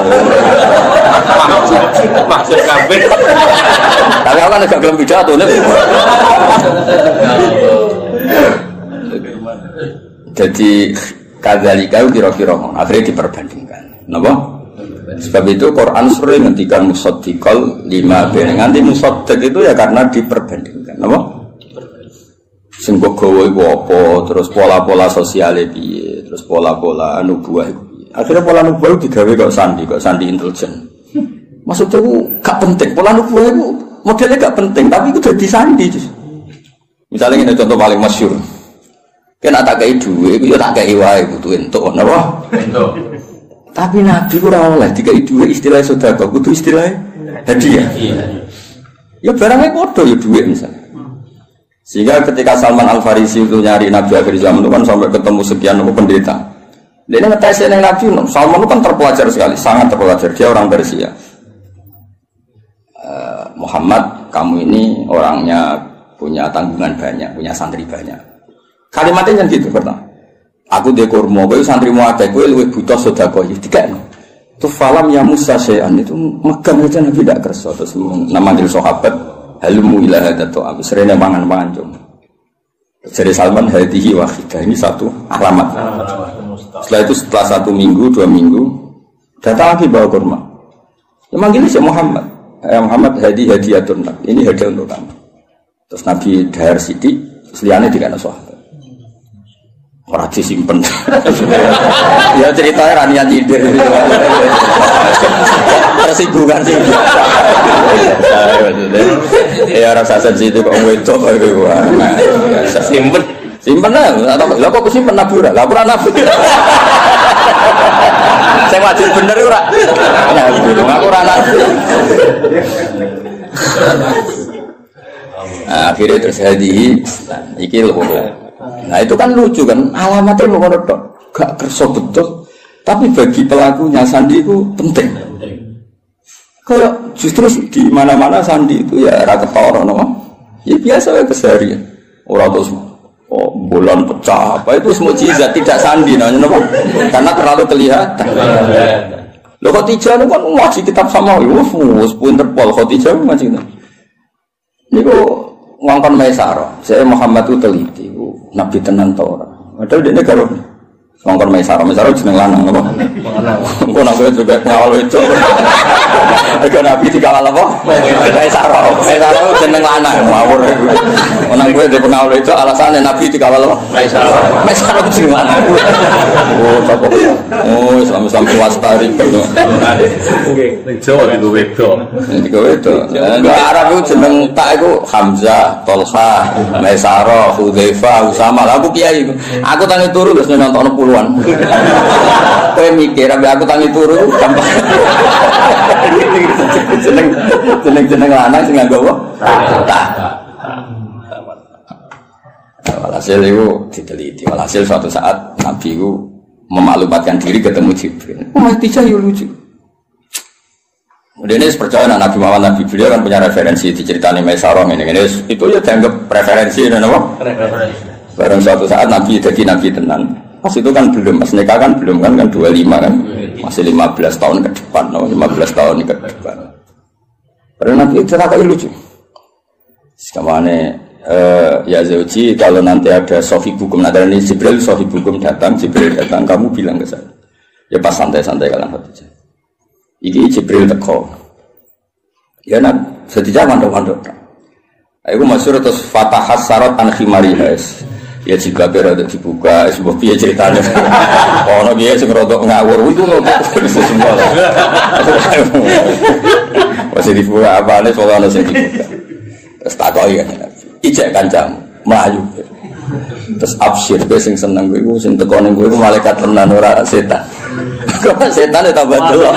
Mahjub kabeh. Tapi aku kan gak gelem pidato nek. Jadi kadzalika kira-kira akhirnya diperbandingkan. Napa? Sebab itu Quran sering ngendikan musaddiqal lima ben nganti musaddiq itu ya karena diperbandingkan. Napa? Sing gowo iku apa, terus pola-pola sosiale piye, terus pola-pola nubuwah iku piye. Akhirnya pola nubuwah digawe kok sandi intelijen. Maksudnya itu gak penting, pola nubuwah itu modelnya gak penting, tapi itu jadi sandi. Misalnya ini contoh paling masyhur. Kan tak kei duwe, iku yo tak kei wae butuh entuk, napa? Entuk. Tapi Nabi ora oleh dikai duwe istilah sedekah, kudu istilah hadiah. Ya barangnya padha ya duwe misalnya. Sehingga ketika Salman Al-Farisi itu nyari Nabi akhir zaman itu kan sampai ketemu sekian pendeta. Dia ngetes yang Nabi, Salman itu kan terpelajar sekali, sangat terpelajar. Dia orang Persia. Muhammad, kamu ini orangnya punya tanggungan banyak, punya santri banyak. Kalimatnya kan gitu pertama. Aku dekormo, kowe santrimu akeh, kowe luwih butuh sedekah iki dikekno. Itu falam ya Musa syai'an itu megang aja Nabi tidak kersa terus namanggil sahabat halmu ila hadatu abis rene mangan-mangan cung. Jadi Salman hadihi wahidah ini satu alamat. Setelah itu setelah 1 minggu 2 minggu datang lagi bawa kurma. Ya manggil si Muhammad. Muhammad hadiyatun lak. Ini hadiah untuk kamu. Terus Nabi dahar sithik, liane dikene sahabat. Orang disimpan. Ya ceritanya Rania tidur. Tersinggungan sih. Ya rasa sensitif kok wedok aku. Simpen lah. Lah kok simpen nabura? Lapor nabi. Saya wajib bener ora. Aku ora nabi. Akhirnya terjadi iki lho. Nah itu kan lucu kan, alamatnya mau tok, gak kerso betul, tapi bagi pelakunya sandi itu penting. Kalau justru di mana-mana sandi itu ya rakyat orang, no? Ya biasa ya keseharian. Orang terus bulan pecah apa itu semua mukjizat tidak sandi, namanya no? Karena terlalu kelihatan. Lo Khadijah itu kan ngaji kitab sama, Interpol Khadijah ngaji itu. Ini kok ngangkon Maisarah, saya Muhammad itu teliti. Nabi tenan ta ora. Padahal dene karo ngongkon Maisarah jeneng lanang apa? Engko nang kowe juga ngawal itu. Nek Nabi dikawal apa? Maisarah jeneng lanang ngawur. Nang kowe dhe pengawal itu alasane Nabi dikawal apa? Maisarah jeneng lanang. Oh, apa? Oh, Islam wastari kok. Nggih, Jawa itu wedok. Niku wedok. Arab itu jeneng tak iku Hamzah, Tolha, Maisarah, Hudzaifah, Usama. Aku kiai. Aku tangi turu wis nonton puluhan. Kowe mikir aku tangi turu gampang. Jeneng lanang sing nganggo apa? Tak. Walhasil itu diteliti. Walhasil suatu saat Nabi itu memaklumatkan diri ketemu Jibril. Khadijah yo lucu. Kemudian ini percaya Nabi Muhammad Nabi beliau kan punya referensi diceritani Maisarah ini itu ya dianggap referensi dan apa? Barang suatu saat Nabi jadi Nabi tenan. Pas itu kan belum, pas nikah kan belum kan 25 kan. Masih 15 tahun ke depan, 15 tahun ke depan. Padahal Nabi itu kayak lucu. Sekamane ya Zauji kalau nanti ada sofi hukum nanti ini Jibril sofi hukum datang kamu bilang ke saya. Ya pas santai-santai kalian saja. Iki Jibril teko. Ya nak sedikit mandok-mandok. Aku masyhur terus fatahas sarat an khimariha. Ya jika berada dibuka, sebuah piye ceritanya. Ono piye sing rodok ngawur itu semua. Masih dibuka apa nih soal ana sing dibuka. Terus takoki kan Nabi. Ijek kancamu mlayu. Terus absyir kowe sing seneng kowe sing teko ning kowe malaikat tenan ora setan. Kok setan ya tambah delok.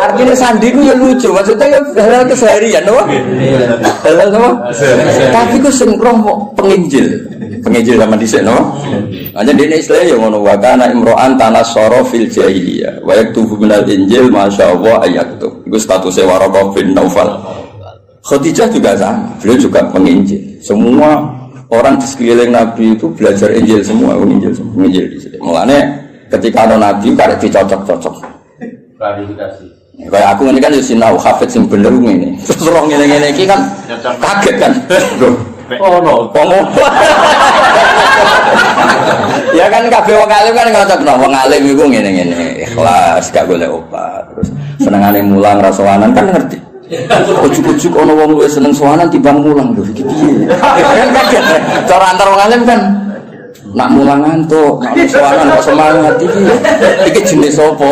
Artinya sandi ku ya lucu, maksudnya ya hal keseharian, apa? Hal apa? Tapi ku sing roh penginjil sama dhisik, no? Hanya dene istilah ya ngono wa kana imro'an tanassara fil jahiliyah wa yaktubu minal injil masyaallah ayaktub. Iku statusnya Waraqah bin Naufal. Khadijah juga sama, beliau juga penginjil. Semua orang di sekeliling Nabi itu belajar Injil semua, Injil di sini. Mulane ketika ada Nabi karek dicocok-cocok. Klarifikasi. Kayak aku ini kan ya sinau hafid sing bener ngene. Terus roh ngene-ngene iki kan kaget kan. Oh no. Ya kan kabeh wong alim kan ngocokno wong alim iku ngene-ngene, ikhlas gak golek obat. Terus senengane mulang ra sowanan kan ngerti. Ujuk-ujuk ana wong luwih seneng sowanan timbang mulang lho iki piye. Kan kaget. Cara antar wong alim kan nak mulang ngantuk, nak sowanan kok semangat iki jenis apa?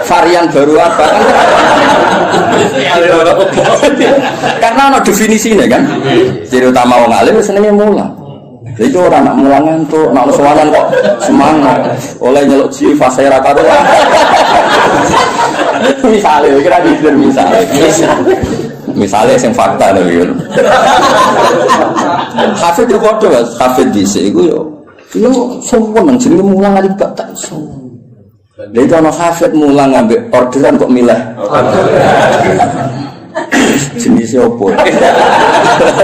Varian baru apa kan? Karena ada definisinya kan. Ciri utama wong alim senengnya mulang. Jadi orang nak mulang ngantuk, nak sowanan kok semangat. Oleh nyeluk jiwa saya ra karuan. Misalnya, kira gitu misalnya yang fakta nih. Hafid itu kode mas, hafid di sini yo semua nang jenenge mulang ali gak tak iso. Lha itu ana hafid mulang ambek orderan kok milah. Jenisnya opo?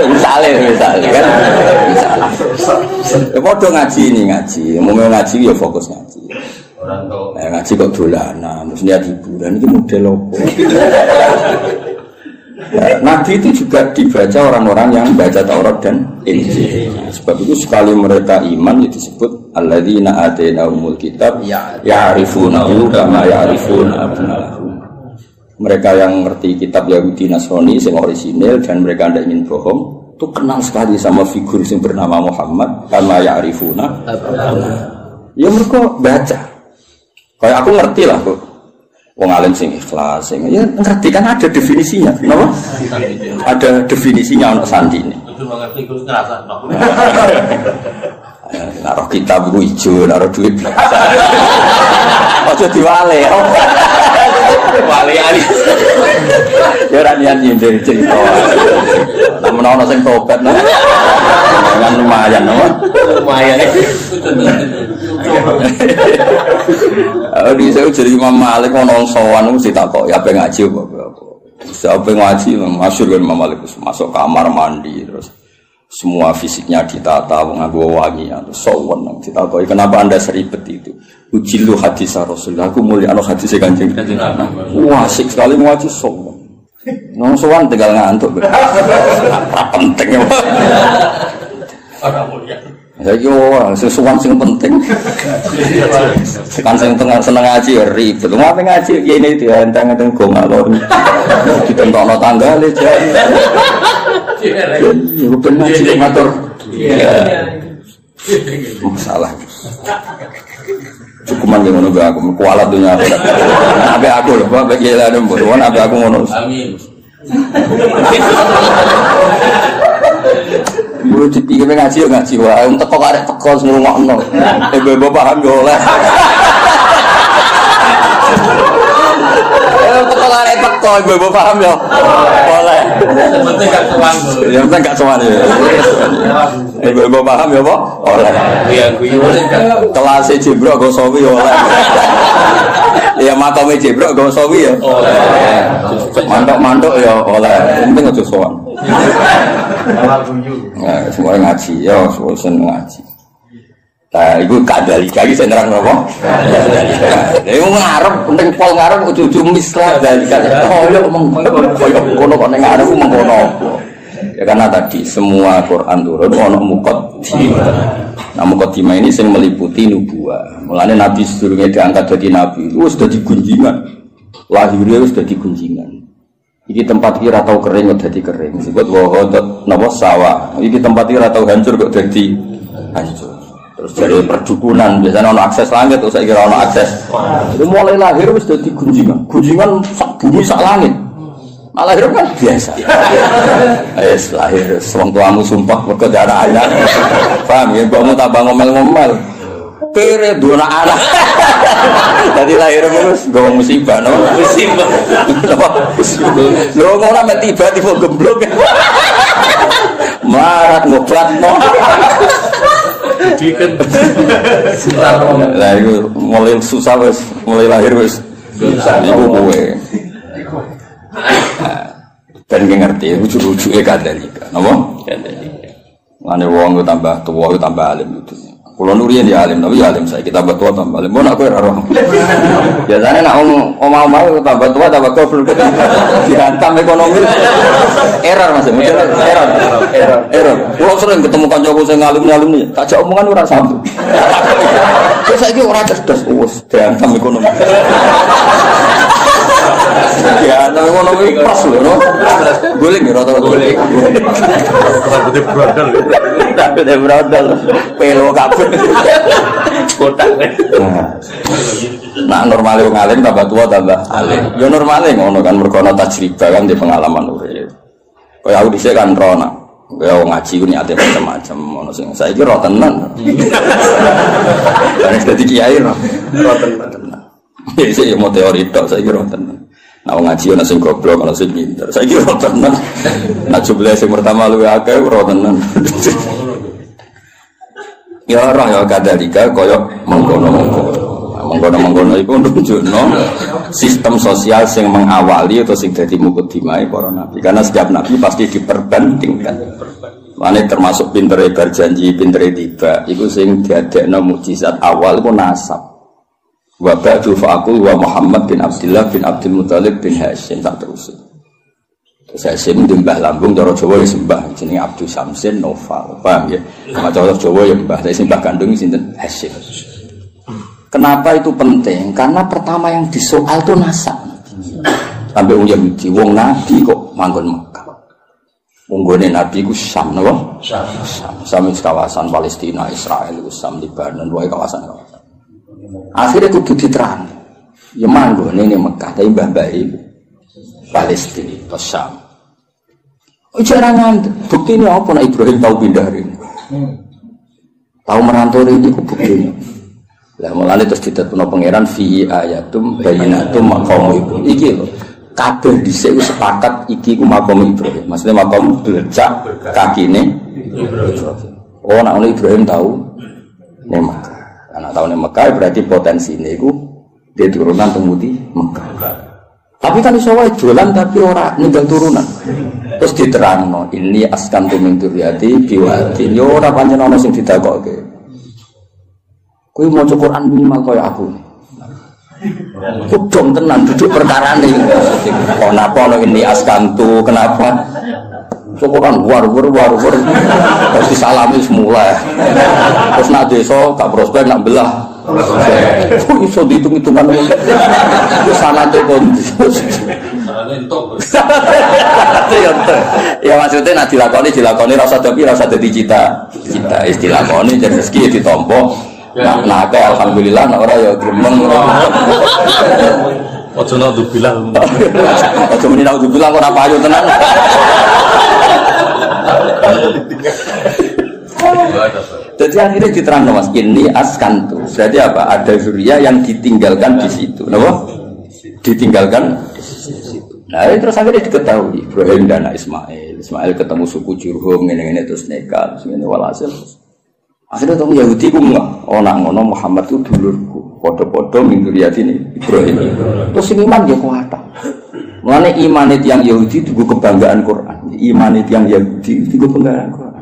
Misalnya kan. Ya padha ngaji ini ngaji. Mau ngaji ya fokus ngaji. Orang tuh ngaji kok dolanan, terus lihat hiburan itu model opo. Nabi itu juga dibaca orang-orang yang baca Taurat dan Injil. Sebab itu sekali mereka iman itu disebut alladzina atainahumul kitab ya'rifunahu kama ya'rifuna abna'ahum. Mereka yang ngerti kitab Yahudi Nasrani yang orisinil dan mereka tidak ingin bohong, itu kenal sekali sama figur yang bernama Muhammad kama ya'rifuna abna'ahum. Ya mereka baca. Kayak aku ngerti lah kok. Wong alim sing ikhlas, sing ya ngerti kan ada definisinya, kenapa? Ada definisinya untuk sandi ini. Itu mengerti itu ngerasa, naruh kitab gue hijau, naruh duit biasa. Ojo diwale, wale ali. Ya ranian nyindir cerita. Namun orang sing tobat, kan lumayan, lumayan. Di saya jadi Imam Malik orang sowan mesti takok ya apa ngaji apa. Siapa ngaji masyhur kan Imam Malik masuk kamar mandi terus semua fisiknya ditata nganggo wangi terus sowan nang ditakoki kenapa Anda seribet itu. Ujilu hadis Rasulullah aku mulia anu hadis Kanjeng. Wah asik sekali ngaji sowan. Nang sowan tinggal ngantuk. Ora penting. Ora mulia. Jadi orang sesuatu yang penting. Kan yang tengah seneng ngaji ribet. Ngapa ngaji? Ya ini dia enteng-enteng go ngalor. Ditentokno tanggal aja. Ya bener ngaji ngatur. Masalah. Cukuman yang ngono aku kualat dunia aku. Abe aku lho, abe gila dem bodoh, abe aku ngono. Amin. Bulu dipikir ngaji ya ngaji wae untuk kok arek teko ngrungokno. Ibu paham yo oleh. Teko arek teko ibu paham yo. Oleh. Penting gak sowan. Ya penting gak sowan ya. Ibu paham yo apa? Oleh. Iya guyu. Kelas Jibril go sawi oleh. Ya makame Jibril go sawi ya. Oleh. Mantuk-mantuk ya oleh. Penting aja sowan. Nah, semua ngaji, ya, semua seneng ngaji. Nah, itu kadalika lagi saya nerang apa? Itu ngarep, penting pol ngarep, ujung-ujung mislah kadalika. Oh, ya, mengkono kok ngarep, mengkono. Ya karena tadi semua Quran turun, ono muqaddimah. Nah, muqaddimah ini yang meliputi nubuwah. Mulanya Nabi sebelumnya diangkat jadi Nabi, itu sudah digunjingan. Lahirnya sudah digunjingan. Iki tempat kira tahu kering kok jadi kering. Sebut wahodot napa sawah. Iki tempat kira tahu hancur kok jadi hancur. Terus dari perdukunan biasanya ono akses langit terus saya kira ono akses. Itu mulai lahir wis dadi gunjingan. Gunjingan sak bumi sak langit. Nah, lahir kan biasa. Wis lahir wong tuamu sumpah mergo darah anak. Paham ya, mbokmu tambah ngomel-ngomel. Pere dua anak. Tadi lahir terus ngomong musibah no. Musibah. Lho ngono mek tiba-tiba gemblok. Marat ngoblat no. Diken. Lah iku mulai susah wis, mulai lahir wis. Iku kowe. Dan ngerti lucu-lucuke kadalika. Napa? Kadalika. Mane wong tambah tuwa tambah alim itu. Kulo nurian di alim, tapi alim saya kita tambah tua tambah alim. Mau nak ora roh. Biasanya nak omah-omah tambah tua tambah goblok. Dihantam ekonomi. Error Mas, error. Kulo sering ketemu kancaku sing alim-alim nih, tak jak omongan ora satu. Terus saiki ora cerdas, wis dihantam ekonomi. Ya, nang ekonomi pas lho, no. Guling ya rata-rata. Guling. Rambutnya brodol. Rambutnya brodol. Pelo kabeh. Kotak. Nah, normale wong alim tambah tua tambah alim. Ya normale ngono kan mergo ana tajribah kan di pengalaman urip. Kaya aku dhisik kan rono. Kaya wong ngaji ku niate macam-macam ono sing saiki ro tenan. Kan dadi kiai ro tenan. Iki ya mau teori tok saiki ro tenan. Nah ngaji ana sing goblok ana sing pinter. Saiki ro tenan. Nah jumlah sing pertama luwih akeh ro tenan. Ya ora ya kadalika kaya mengkono iku nunjukno sistem sosial sing mengawali atau sing dadi mukadimah para nabi. Karena setiap nabi pasti diperbandingkan. Mane termasuk pintere berjanji, pintere tiba. Iku sing diadekno mukjizat awal iku nasab. Wa ba'du fa'aqul wa Muhammad bin Abdullah bin Abdul Muthalib bin Hashim tak terus. Terus Hashim mbah lambung cara Jawa ya sembah jenenge Abdul Samsin Noval. Paham ya? Sama cara Jawa ya mbah, tapi sembah kandung sinten Hashim. Kenapa itu penting? Karena pertama yang disoal itu nasab. Sampai wong Yahudi, wong Nabi kok manggon Mekah. Wong Nabi ku Syam napa? Syam kawasan Palestina, Israel, Syam, Lebanon, wae kawasan-kawasan. Akhirnya kudu diterang. Ya manggon ini Mekah, tapi mbah-mbah itu Palestina, Syam. Ujaran bukti ini apa? Nak Ibrahim tahu pindah hari ini, tahu merantau ini, aku bukti ini. Lah mulane terus ditetapno pangeran fi ayatum bayyinatum maqam Ibrahim. Iki lho, kabeh dhisik wis sepakat iki ku maqam Ibrahim. Maksudnya maqam belecak kakine Ibrahim. Oh, nek Ibrahim tahu nek Mekah. Anak tahu nek Mekah berarti potensine iku dia turunan temudi Mekah. Tapi kan iso wae dolan tapi ora ninggal turunan. Terus diterangno, ini askantu min dzurriyyati biwadi. Yo ora pancen ana sing ditakokke. Kowe maca Quran minimal kaya aku. Kudung tenan duduk perkarane. Kenapa ono ini askantu? Kenapa? Quran war. Terus disalami semula. Terus nak desa gak prospek nak belah. Kok iso dihitung-hitungan wong. Wis sanate kon. Ya maksudnya nak dilakoni rasa dadi cita. Wis dilakoni jadi rezeki ditampa. Nah, alhamdulillah, nah orang ya gremeng. Ojo nak bilang. Ojo muni nak bilang kok apa ayo tenan. Jadi akhirnya diterangno Mas, ini askantu. Berarti apa? Ada zuriya yang ditinggalkan di situ. Napa? Ditinggalkan di situ. Nah, terus akhirnya diketahui Ibrahim dan Ismail. Ismail ketemu suku Jurhum ngene-ngene terus nikah, terus ngene walhasil. Akhirnya tong Yahudi ku nak ngono Muhammad itu dulurku, padha-padha mingguriati ini Ibrahim. Terus sing iman ya kuwata. Mulane imane tiyang Yahudi itu kebanggaan Quran. Imane tiyang Yahudi itu kebanggaan Quran.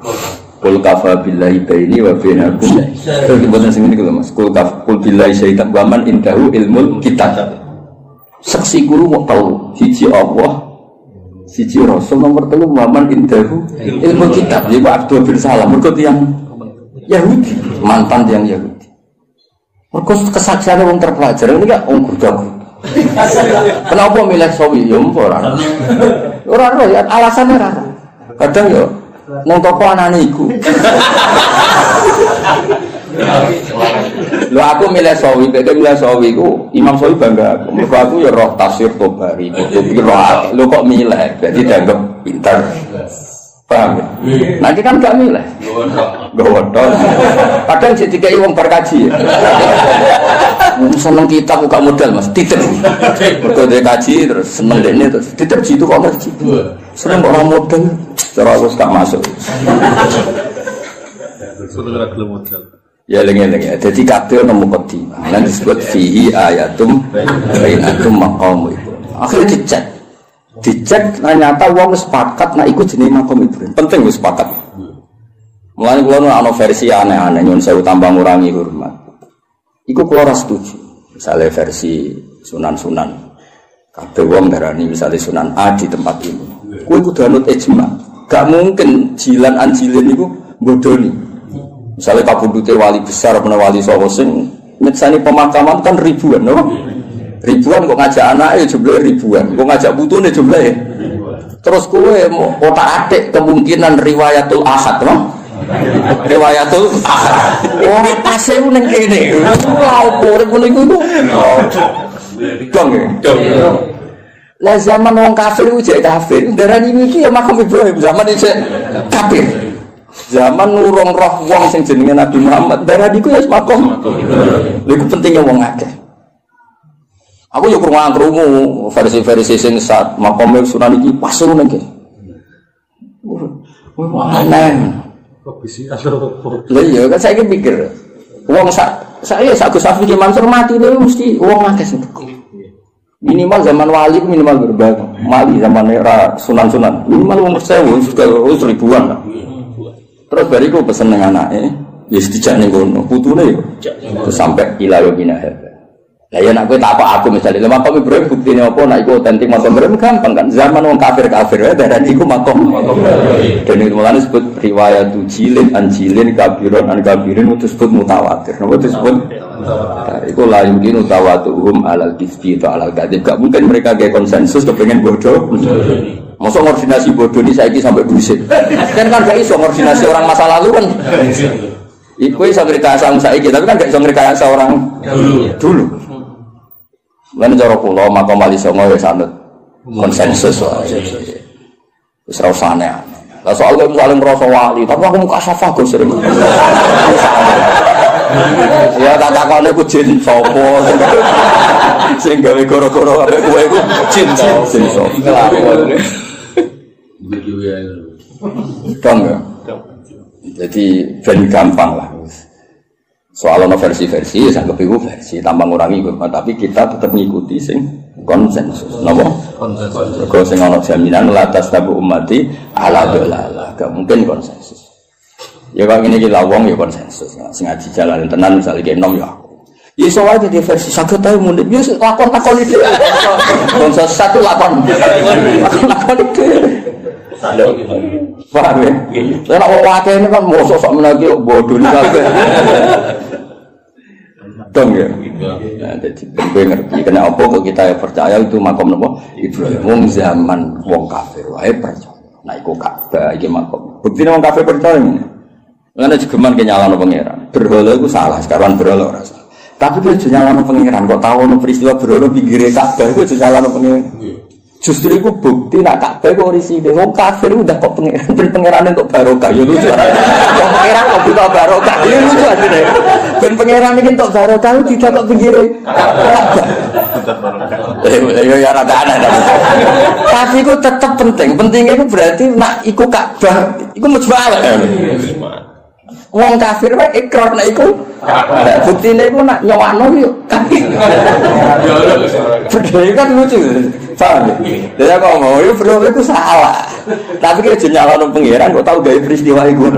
Qul kafa billahi baini wa bainakum. Terus diboten sing niku lho Mas. Qul billahi syaitan wa man indahu ilmul kitab. Saksi guru kok tau siji Allah, siji Rasul, nomor 3 wa man indahu ilmul kitab. Iku Abdul bin Salam mergo tiyang Yahudi, mantan yang Yahudi. Mereka kesaksiannya orang terpelajar, ini kan orang gurda-gurda. Kenapa milih sawi? Ya orang. Orang ya alasannya orang. Kadang ya, mau toko anak-anak itu. Lho aku milih Sawi, beda milih Sawi ku Imam Sawi bangga aku. Mergo aku ya roh tafsir Tobari, lho kok milih, berarti dianggap pintar. Paham ya? Nanti kan gak milih. Gowodon. Kadang jadi kayak wong berkaji. Seneng kitab gak modal Mas, titip. Mergo dia kaji terus seneng dene terus titip jitu kok Mas. Seneng kok ora modal. Cara aku gak masuk. Ya lengen-lengen. Jadi kabeh ono mukadimah. Lan disebut fihi ayatum bainatum maqam itu. Akhirnya dicek ternyata wong sepakat nak ikut jenis makom Ibrahim. Penting wis sepakat. Mulane kula ana versi aneh-aneh nyun sewu tambah ngurangi hormat. Iku kula ora setuju. Misale versi sunan-sunan. Kabeh wong darani misale Sunan A di tempat ini. Kuwi kudu anut ijma. Gak mungkin jilan anjilin niku bodoni. Misale kabudute wali besar apa wali sapa sing nyetsani pemakaman kan ribuan, no? Ribuan kok ngajak anaknya jumlah ribuan, kok ngajak putune jumlah ya. Terus kowe mau otak-atik kemungkinan riwayatul ahad, no? Riwayatul ahad. Ora pase ning kene. Lha opo ngono iku? Dong ya. Lah zaman wong kafir ku jek kafir, darani iki ya makam Ibrahim zaman iki kafir. Zaman nurung roh wong sing jenenge Nabi Muhammad, darani ku ya makam. Lha iku pentingnya wong akeh. Aku yo krungu versi-versi sing saat makome Sunan iki pas ngono iki. Aneh. Kok bisa atau Lha iya kan saiki pikir. Wong saya Gus Safi ki Mansur mati itu mesti wong akeh sing. Minimal zaman wali minimal berbagai. Mali zaman era Sunan-sunan. Minimal wong 1000 ribuan. Terus bariku pesen nang anake, wis dijak ning kono, putune yo. Terus sampai ila yo binah. Lah ya nek kowe takok aku misalnya makam Ibrahim buktine apa nek iku otentik makam Ibrahim gampang kan zaman wong kafir-kafir wae darani iku makam Ibrahim. Dene mulane disebut riwayat jilin anjilin kabiron an kabirin itu disebut mutawatir. Napa disebut mutawatir? Iku la yumkinu tawatuhum alal kisbi ta alal kadhib. Gak mungkin mereka kayak konsensus kepengin bodoh. Masa koordinasi bodoh ini saiki sampai busik. Kan gak iso koordinasi orang masa lalu kan. Iku iso ngrekayasa saiki tapi kan gak iso ngrekayasa orang dulu. Lan cara kula makam Wali Songo wis anut konsensus wae. Wis ora usane. Lah soal kok saling ngrasa wali, tapi aku muka safah Gus sering. Ya tak takone ku jin sapa sing gawe goro-goro ambek kowe iku jin sapa. Gampang. Jadi ben gampang lah. Soal ono versi-versi, sanggep iku versi tambah ngurangi tapi kita tetap ngikuti sing konsensus. Napa? Konsensus. Kok sing ono jaminan la tastabu ummati ala dalalah. Gak mungkin konsensus. Ya kok ngene iki lawong ya konsensus. Sing ngaji jalan tenan misale ki enom ya aku. Ya iso wae di versi saged ae mundhik ya lakon-lakon iki. Konsensus satu lakon. Lakon iki. Paham ya? Saya nak wakil ini kan mau sosok menagi bodoh ni kabeh. Dong ya. Nah, jadi gue ngerti kenapa kok kita percaya itu makam nopo Ibrahim. Wong zaman wong kafir wae percaya. Nah iku Ka'bah iki makam. Buktine wong kafir percaya ngene. Ngene jegeman ke nyalano pangeran. Berhala iku salah, sekarang berhala ora salah. Tapi kuwi aja nyalano pangeran kok tau ono peristiwa berhala pinggire Ka'bah iku aja nyalano pangeran. Justru itu bukti nak Ka'bah kok risine wong kafir udah kok pangeran untuk barokah ya lucu. Kok pangeran kok butuh barokah ya lucu asline. Ben pangeran iki untuk barokah tidak kok pinggire Ka'bah. Ya rada aneh. Tapi itu tetap penting. Pentingnya itu berarti nak iku Ka'bah iku mujmalah. Wong kafir wae ikrar nek iku. Buktine iku nak nyowano yo kafir. Bedhe kan lucu. Paham ya? Jadi aku ngomong, itu bro itu salah. Tapi kita jenyalano pangeran kok tahu gawe peristiwa iku.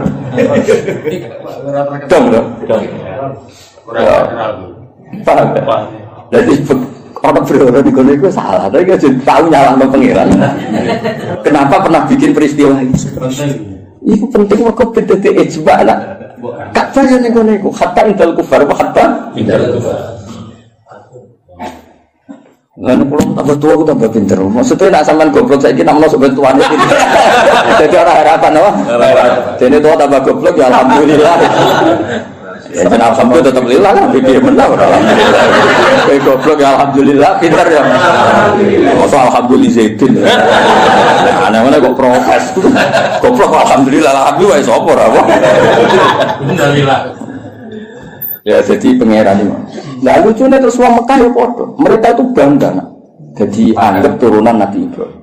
Dong. Paham ya? Jadi orang bro di kono iku salah. Tapi kita tahu nyalano pangeran. Kenapa pernah bikin peristiwa itu? Itu penting kok beda ijma lah. Kafir yang ngono iku, hatta indal kufar apa hatta indal kufar. Lalu kalau tambah tua aku tambah pinter. Maksudnya nak sampean goblok saiki nak masuk bantuan iki. Jadi ora harapan apa? Dene tua tambah goblok ya alhamdulillah. Ya kan alhamdulillah tetap lillah kan dia menang alhamdulillah. Kayak goblok ya alhamdulillah pintar ya. Masa alhamdulillah zaitun. Aneh-aneh kok protes. Goblok alhamdulillah ya sapa apa. Alhamdulillah. Ya jadi pangeran ini. Nah lucunya terus wong Mekah ya padha. Mereka itu bangga nak. Jadi anggap turunan Nabi Ibrahim.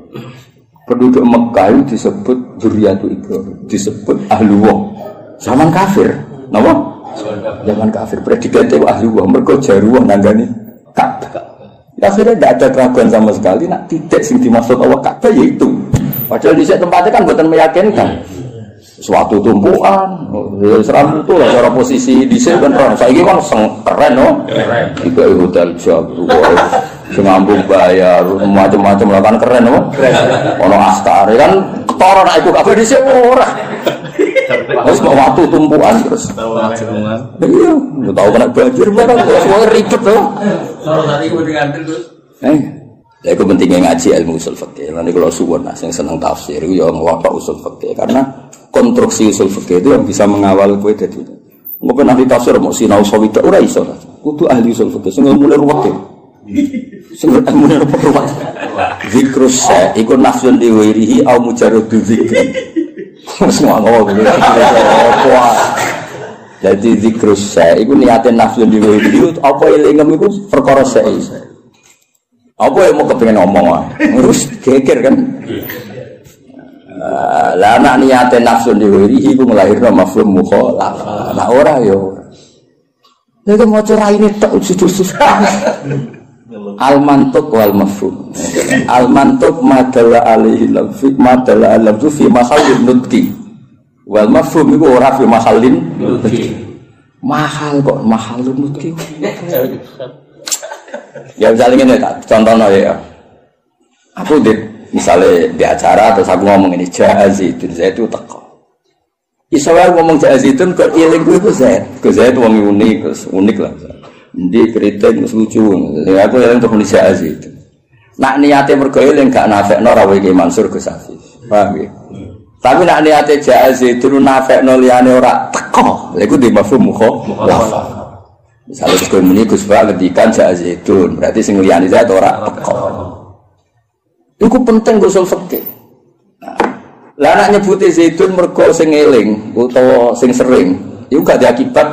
Penduduk Mekah itu disebut dzurriyyatu Ibrahim, disebut ahlullah. Zaman kafir, napa? Zaman kafir predikate ahlullah, mergo jaruah nanggani Ka'bah. Ya akhirnya tidak ada keraguan sama sekali, nak titik sing dimaksud Allah Ka'bah yaitu. Padahal di tempatnya kan buatan meyakinkan. Suatu tumpuan, seram itu lah cara posisi di sini kan. Saya ini kan keren, no? Tiga hotel jago, ngambung bayar, macam-macam lah kan keren, no? Ono askar kan, ketoran aku kafe di sini orang. Terus mau waktu tumpuan terus. Iya, nggak tahu kena banjir, mana semua ribet, no? Kalau tadi gue diganti terus. Ya itu pentingnya ngaji ilmu usul fikih. Nanti kalau suwon, yang senang tafsir, itu yang ngapa usul fikih karena konstruksi usul fikih itu yang bisa mengawal kue dari itu. Mungkin ahli tafsir mau sinau sawidak ora iso. Kudu ahli usul fikih sing mulai ruwet. Sing mulai ruwet. Zikrus sa iku nafsun diwirihi au mujarradu zikri. Semua ngomong gitu. Jadi zikrus sa iku niate nafsun diwirihi apa ilingem iku perkara sa. Apa yang mau kepengen ngomong ngurus geger kan. Lah anak niate nafsu diwiri iku nglahirno mafhum mukhalafah. Nah ora yo. Nek maca raine tok judul al-mantuq wal mafhum. Al-mantuq madalla alaihi lafzi madalla alaihi fi mahallin nutqi. Wal mafhum iku ora fi mahallin nutqi. Mahal kok mahallun nutqi. Ya misalnya ini contohnya ya. Aku misalnya di acara terus aku ngomong ini Zaitun, saya itu teko. Isawar ngomong Zaitun kok iling itu saya itu orang unik lah. Di kritik lucu. Aku yang untuk Indonesia Zaitun. Nak niatnya bergoyang gak nafekno rawe Ki Mansur Gus Hafiz. Paham ya? Tapi nak niatnya Zaitun nafekno liyane ora teko. Lha iku di mafhum mukhalafah. Misalnya Gus Muni Gus Ba ngendikan Zaitun, berarti sing liyane zat ora teko. Iku penting usul fikih. Lah nek nyebuti zaitun mergo sing eling utawa sing sering, iku gak diakibat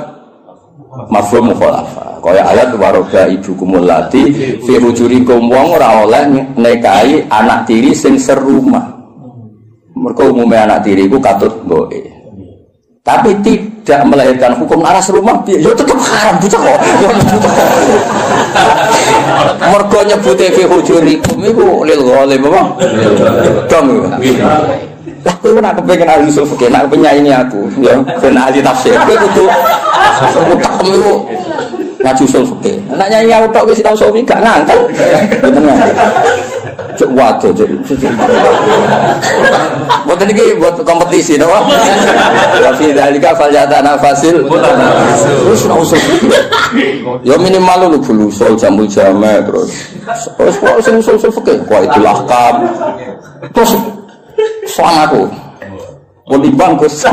mafhum mukhalafah. Kaya ayat waroga ibukumul lati fi hujurikum wong ora oleh nikahi anak tiri sing serumah. Mergo umume anak tiri iku katut mboke. Tapi tidak melahirkan hukum aras rumah piye ya tetep haram bocah kok. Mergo nyebute fi hujurikum iku lil ghalim apa? Dong. Lah kowe nek kepengin ahli usul fikih, nek penyanyi aku ya ben ahli tafsir. Kowe kudu utek iku ngaji usul fikih. Nek nyanyi aku tok wis tau sofi gak ngangkel. Bener. Cuk waduh cuk. Buat ini buat kompetisi no? Tapi dari kafal jatah nafasil terus usul ya minimal lu bulu usul jamu jame terus usul fikih kok itulah kam terus soal aku mau dibangkus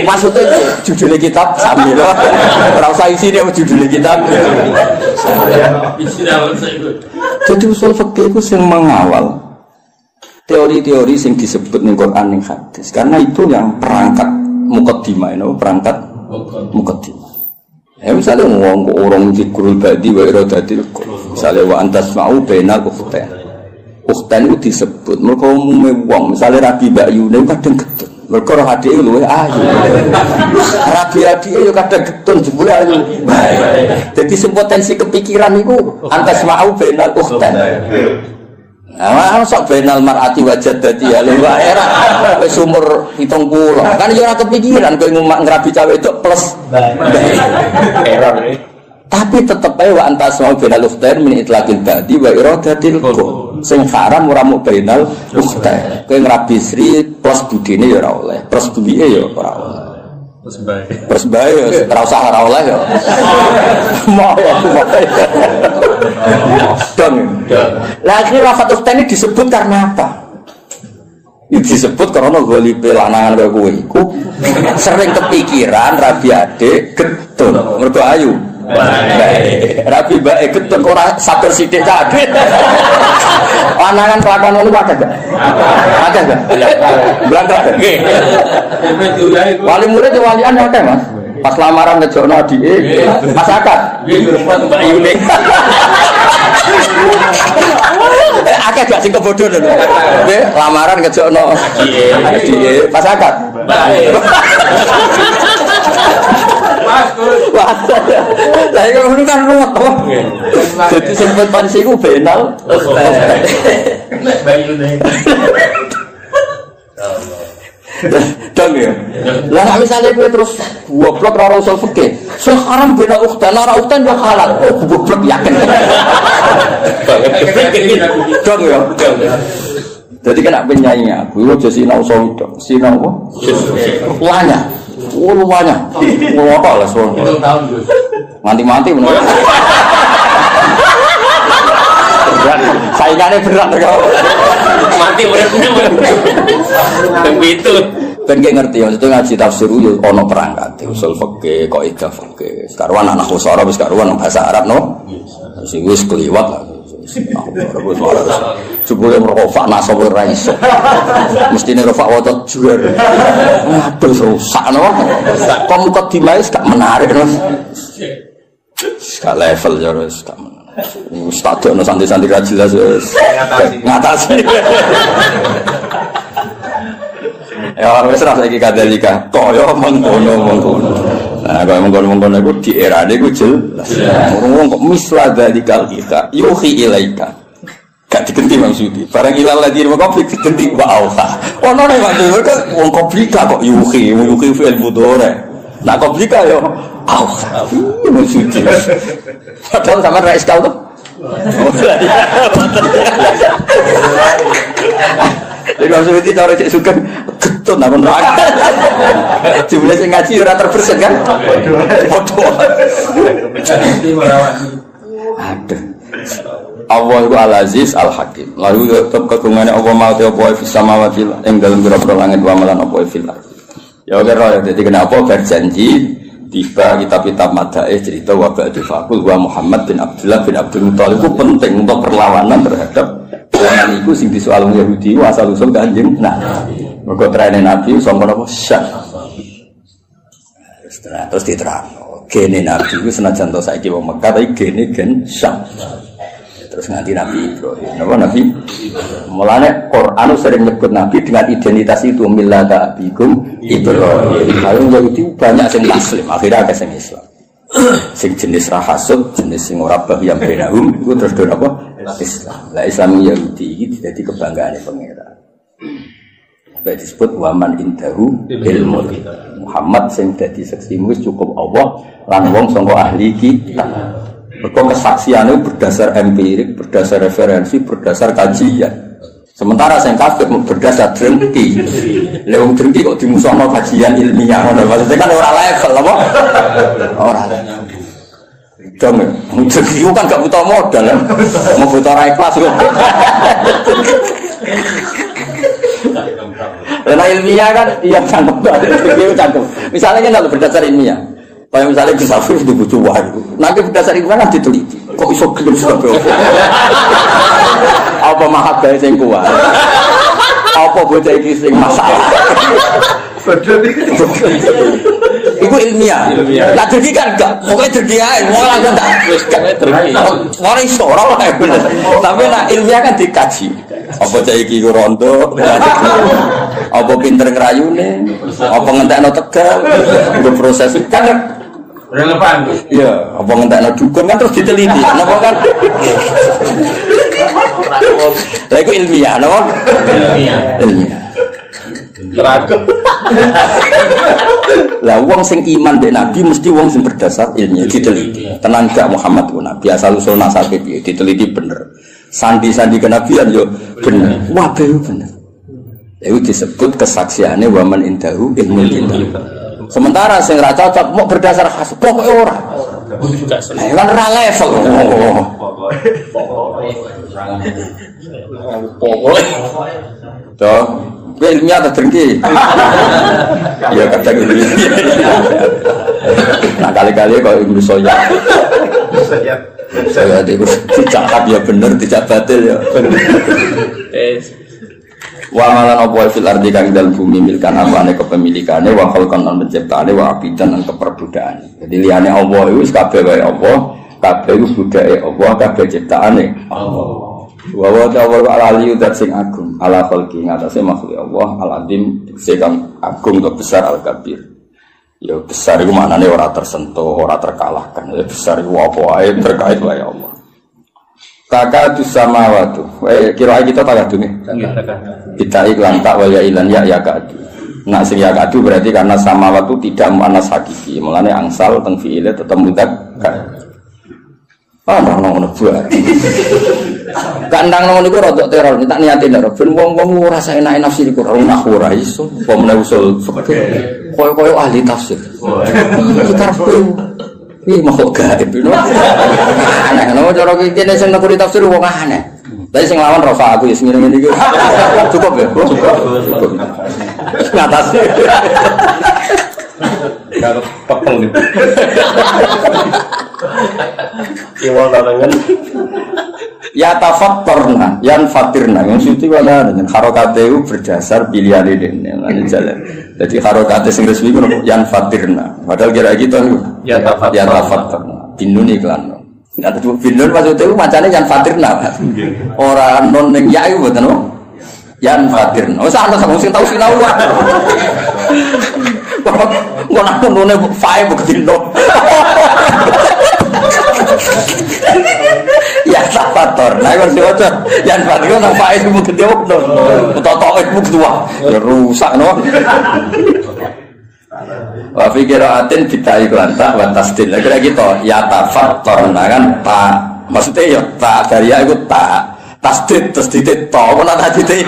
maksudnya judulnya kitab sambil rasa isi dia judulnya kitab jadi usul fikih itu yang mengawal teori-teori yang disebut ning Quran ning hadis karena itu yang perangkat mukaddimah perangkat mukaddimah ya misalnya ngomong orang zikrul badi wa iradatil misalnya wa antasma'u bainal ukhtain itu disebut mereka umumnya wong misalnya Rabi Bayu itu kadang getun mereka roh adik itu ayu Rabi adik itu kadang getun jebule ayu jadi sempotensi kepikiran itu antasma'u bainal ukhtain. Nah, sok benal mar'ati wajad dadi ya lho era wis umur 70. Kan ya ora kepikiran kowe ngrabi cawe itu plus error. Tapi tetep ae wa antas mau benal ukhtain min itlaqil badi wa iradatil qul. Sing haram ora mung benal ukhtain. Kowe ngrabi sri plus budine ya ora oleh, plus duwike ya ora oleh. Terus bae ora usah ora oleh ya. Mau aku pakai. Dong. Lah akhirnya lafaz ukhtain ini disebut karena apa? disebut karena golipe lanangan kaya kowe iku sering kepikiran rabi adik getun mergo ayu. Rabi bae getun ora sabar sithik cah adik. Lanangan kelakuan ngono wae gak? Ada gak? Blangkrak. Nggih. Wali murid walian akeh, Mas. Pas lamaran ngejokno adike, pas akad. Nggih, Mbak Yune. Akeh gak sing kebodoh lho. Nggih, lamaran ngejokno adike, pas akad. Wah, saya ngono kan ruwet. Jadi sempat pansi ku benal. Nek bayu nih. Dong ya. Lah nek misale kowe terus goblok ora usul fikih. Sekarang beda ukhtan ora ukhtan ya halal. Oh, goblok yakin. Dong ya. Jadi kena penyanyi aku aja sinau sowidok. Sinau apa? Lanya. Oh lumayan, ngapa lah soal mati-mati benar. Saingannya berat kau. Mati berat. Begitu. Ben gak ngerti ya, itu ngaji tafsir yo ono perangkat, usul fikih, kaidah fikih. Sekarang anak usara wis karuan bahasa Arab no. Sing wis kliwat lah. Jebule merofak nasab ora iso. Mestine rofak waca juar. Aduh rusak no. Kok mukadimah gak menarik no. Gak level ya wis gak menarik. Wis tak dono santai-santai ra jelas wis. Ngatasi. Ya wis ra saiki kadalika. Kaya mengkono-mengkono. Nah, kalau mengkono-mengkono itu di era ini itu jelas. Ngomong kok mislah dalikal kita, yuhi ilaika. Gak digenti maksudnya. Barang ilal lagi rumah kopi digenti wa auha. Oh nona maksudnya kan wong koplika kok yuhi fi'il mudhari. Nah koplika yo auha. Maksudnya. Padahal sama rais kau tuh. Jadi maksudnya itu cara cek suka getun apa nak? Jumlah sing ngaji ora terbersit kan? Foto. Aduh. Allah itu Al-Aziz Al-Hakim. Lalu tetap kegungannya Allah mau apa fis samawati ing dalem pira-pira langit wa malan apa fil ardh. Ya ora dadi kenapa berjanji tiba kitab-kitab madaih cerita wa ba'du faqul wa Muhammad bin Abdullah bin Abdul Muthalib itu penting untuk perlawanan terhadap orang itu sing disoal Yahudi asal usul Kanjeng Nabi. Mergo trene Nabi sangka napa syak. Terus diterangno. Gene Nabi itu senajan to saiki wong Mekah tapi gene gen syak. Terus nganti Nabi Ibrahim. Napa Nabi? Mulane Quran sering nyebut Nabi dengan identitas itu millata abikum Ibrahim. Kalau Yahudi banyak sing taslim, akhirnya ada sing Islam. Sing jenis rahasud, jenis sing ora bahyam benahum iku terus do apa? Islam. Lah Islam Yahudi iki dadi kebanggaane pangeran. Sampai disebut waman indahu ilmu. Muhammad sing dadi seksimu wis cukup Allah lan wong sangka ahli kitab. Berkong kesaksiannya berdasar empirik, berdasar referensi, berdasar kajian. Sementara saya kafir berdasar drengki. Lewung drengki kok dimusuhkan kajian ilmiah. Maksudnya kan orang level, apa? Orang level. Dong, drengki itu kan gak butuh modal. Mau butuh orang ikhlas. Karena ilmiah kan, iya cangkem. Misalnya kan kalau berdasar ilmiah. Kayak misalnya bisa first dibutuh wahyu, nanti berdasar ilmu kan diteliti. Kok iso gelem sebab apa mahabbah sing kuat? Apa bocah iki sing masalah? Iku ilmiah. Lah dadi kan enggak, pokoke dadi ae, ora enggak wis kan dadi. Ora iso ora wae. Tapi nek ilmiah kan dikaji. Apa cah iki ku rondo? Apa pinter ngrayune? Apa ngentekno tegal? Iku proses kan relevan. Iya, apa ngentekno dukun kan terus diteliti. Napa kan? Lah iku ilmiah, napa? Ilmiah. Teragem. Lah wong sing iman mbek Nabi mesti wong sing berdasar ilmiah diteliti. Tenan gak Muhammad ku Nabi asal usul nasabe piye diteliti bener. Sandi-sandi kenabian yo bener. Wah, bener. Itu disebut kesaksiannya waman indahu ilmu kita. Sementara sing ra cocok mau berdasar khas pokoke ora. Kan ra level. Pokoke. Toh, Kowe ilmiah ta drengki. Ya kadang gitu. Nah kali-kali kok Ibnu Soyad. Saya itu dicakap ya bener, dicak batil ya. Wa malan apa fil ardi kang dalem bumi milkan apane kepemilikane wa khalqan lan penciptaane wa abidan lan keperbudaane. Jadi liyane Allah iku wis kabeh wae Allah, kabeh iku budake Allah, kabeh ciptaane Allah. Wa wa ta'ala al-aliyyu dat sing agung, ala khalqi ngatasé makhluk Allah, al-azim sing agung atau besar al-kabir. Ya besar iku maknane ora tersentuh, ora terkalahkan. Ya besar iku apa wae terkait wae Allah. Kakak tu sama waktu, kira kita tak kadu nih. Kita iklan tak waya ilan ya kadu. Nak sing ya kadu berarti karena sama waktu tidak muannas hakiki. Mulanya angsal teng fiile tetap mudak. Nong buat. Kandang nong niku rodok teror. Tak niatin ora. Ben wong-wong rasa enak nafsi niku ora ora iso. Pemene usul koyo ahli tafsir. Kita ini mau gaib, aneh. Nama cara kita sing nak tafsir wong aneh. Tapi sing lawan Rafa aku ya ngene iki. Cukup ya? Cukup. Ngatas. Kalau pepeng gitu. Kiwal tangan. Ya tafattarna, yan fatirna. Yang suci wala dengan harokate itu berdasar pilihan ini. Jalan. Jadi harokate sing resmi itu yan fatirna. Padahal kira gitu. Ya tafattarna. Binun iklan. Ada tuh binun maksudnya itu macamnya yan fatirna. Orang non yang ya itu betul. Yan fatirna. Oh sana sama sing tahu sinau. Kok nak none five begitu. Ya tafator, nah kan siapa yang paling orang faiz mungkin dia betul, totok itu dua, rusak no. Wah fikiratin kita iklan tak batas til, kira gitu. Ya tafator, nah kan tak, maksudnya ya tak dari ya itu tak. Tasdid to, mana tadi itu?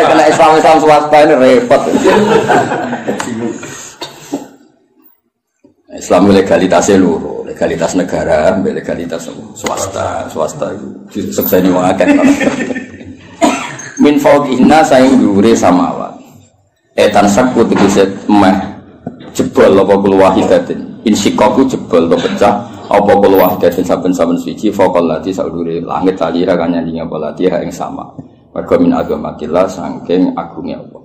Kena Islam swasta ini repot. Islam legalitasnya luruh, legalitas negara, legalitas swasta itu sukses ini mengakan. Min fawqihna sayang dhuwure samawat. Etan sakku tegese meh jebol apa kul wahidatin. Insikaku jebol to pecah apa kul wahidatin saben-saben suci faqal lati saudure langit talira kan nyandinga balati ha ing sama. Mergo min agamatillah saking agunge Allah.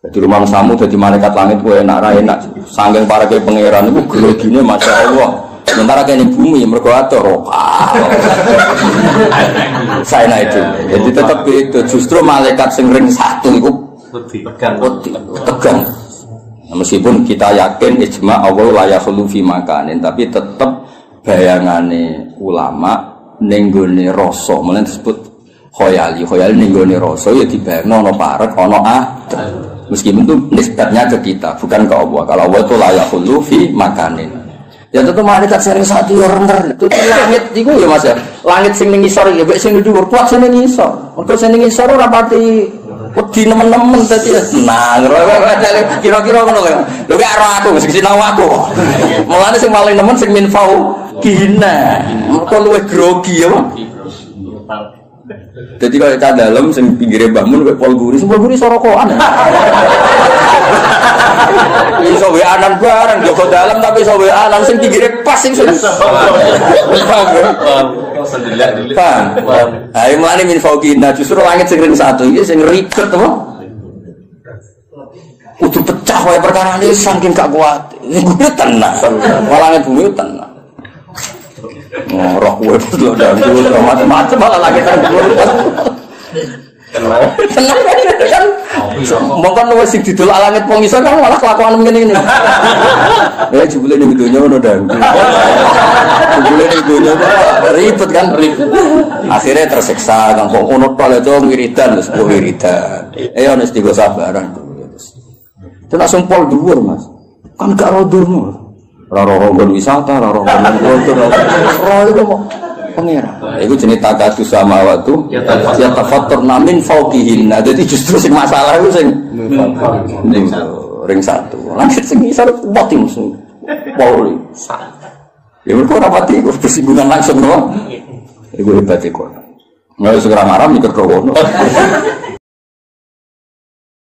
Jadi rumah samu jadi malaikat langit gue enak ra enak. Saking para ke pangeran iku glogine masyaallah. Sementara kene bumi mergo atur. Saya itu. Jadi tetap itu justru malaikat sing ring satu iku tegang. Nah, meskipun kita yakin ijma Allah la yakhlu fi makanin tapi tetap bayangane ulama ning gone rasa mulane disebut khoyali ning gone rasa ya dibayangno ana parek ana meskipun itu nisbatnya ke kita bukan ke Allah. Kalau Allah itu la yakhlu fi makanin ya tentu malaikat sering satu orang itu langit iku ya Mas ya langit sing ning ngisor ya mek sing dhuwur kuat sing ning ngisor mergo sing ning ngisor ora pati wedi nemen-nemen dadi nah kira-kira ngono lho lho gak ora aku wis sinau aku mulane sing paling nemen sing minfau kina mergo luwih grogi ya jadi kalau kita dalam sing pinggire bangun kayak Pol Guri sorokoan iso weanan bareng Joko dalam tapi iso weanan sing pinggire pas sing paham ayo mulane min fauqina justru langit sing ring satu iki sing ribet apa kudu pecah wae perkara ini saking gak kuat gue tenang langit bumi tenang roh gue betul dan gue macam-macam malah lagi tenang kan mungkin lu sing didol langit pengisor kan malah kelakuan begini ya jebule ning donya ngono dan jebule ning donya ribet kan akhirnya tersiksa kan kok ono pale to wiridan wis wiridan ono istigo sabaran itu langsung pol dhuwur Mas kan gak rodurno raro-raro wisata, raro-raro kultur, raro itu kok pengira. Itu jenis takatu sama waktu. Ya tafatur namin fauqihin. Jadi justru sing masalah itu sing ring satu. Langit sing isar mati musuh. Pauli. Ya mereka rapati itu bersinggungan langsung no. Itu hebat itu. Nggak segera marah mikir kono.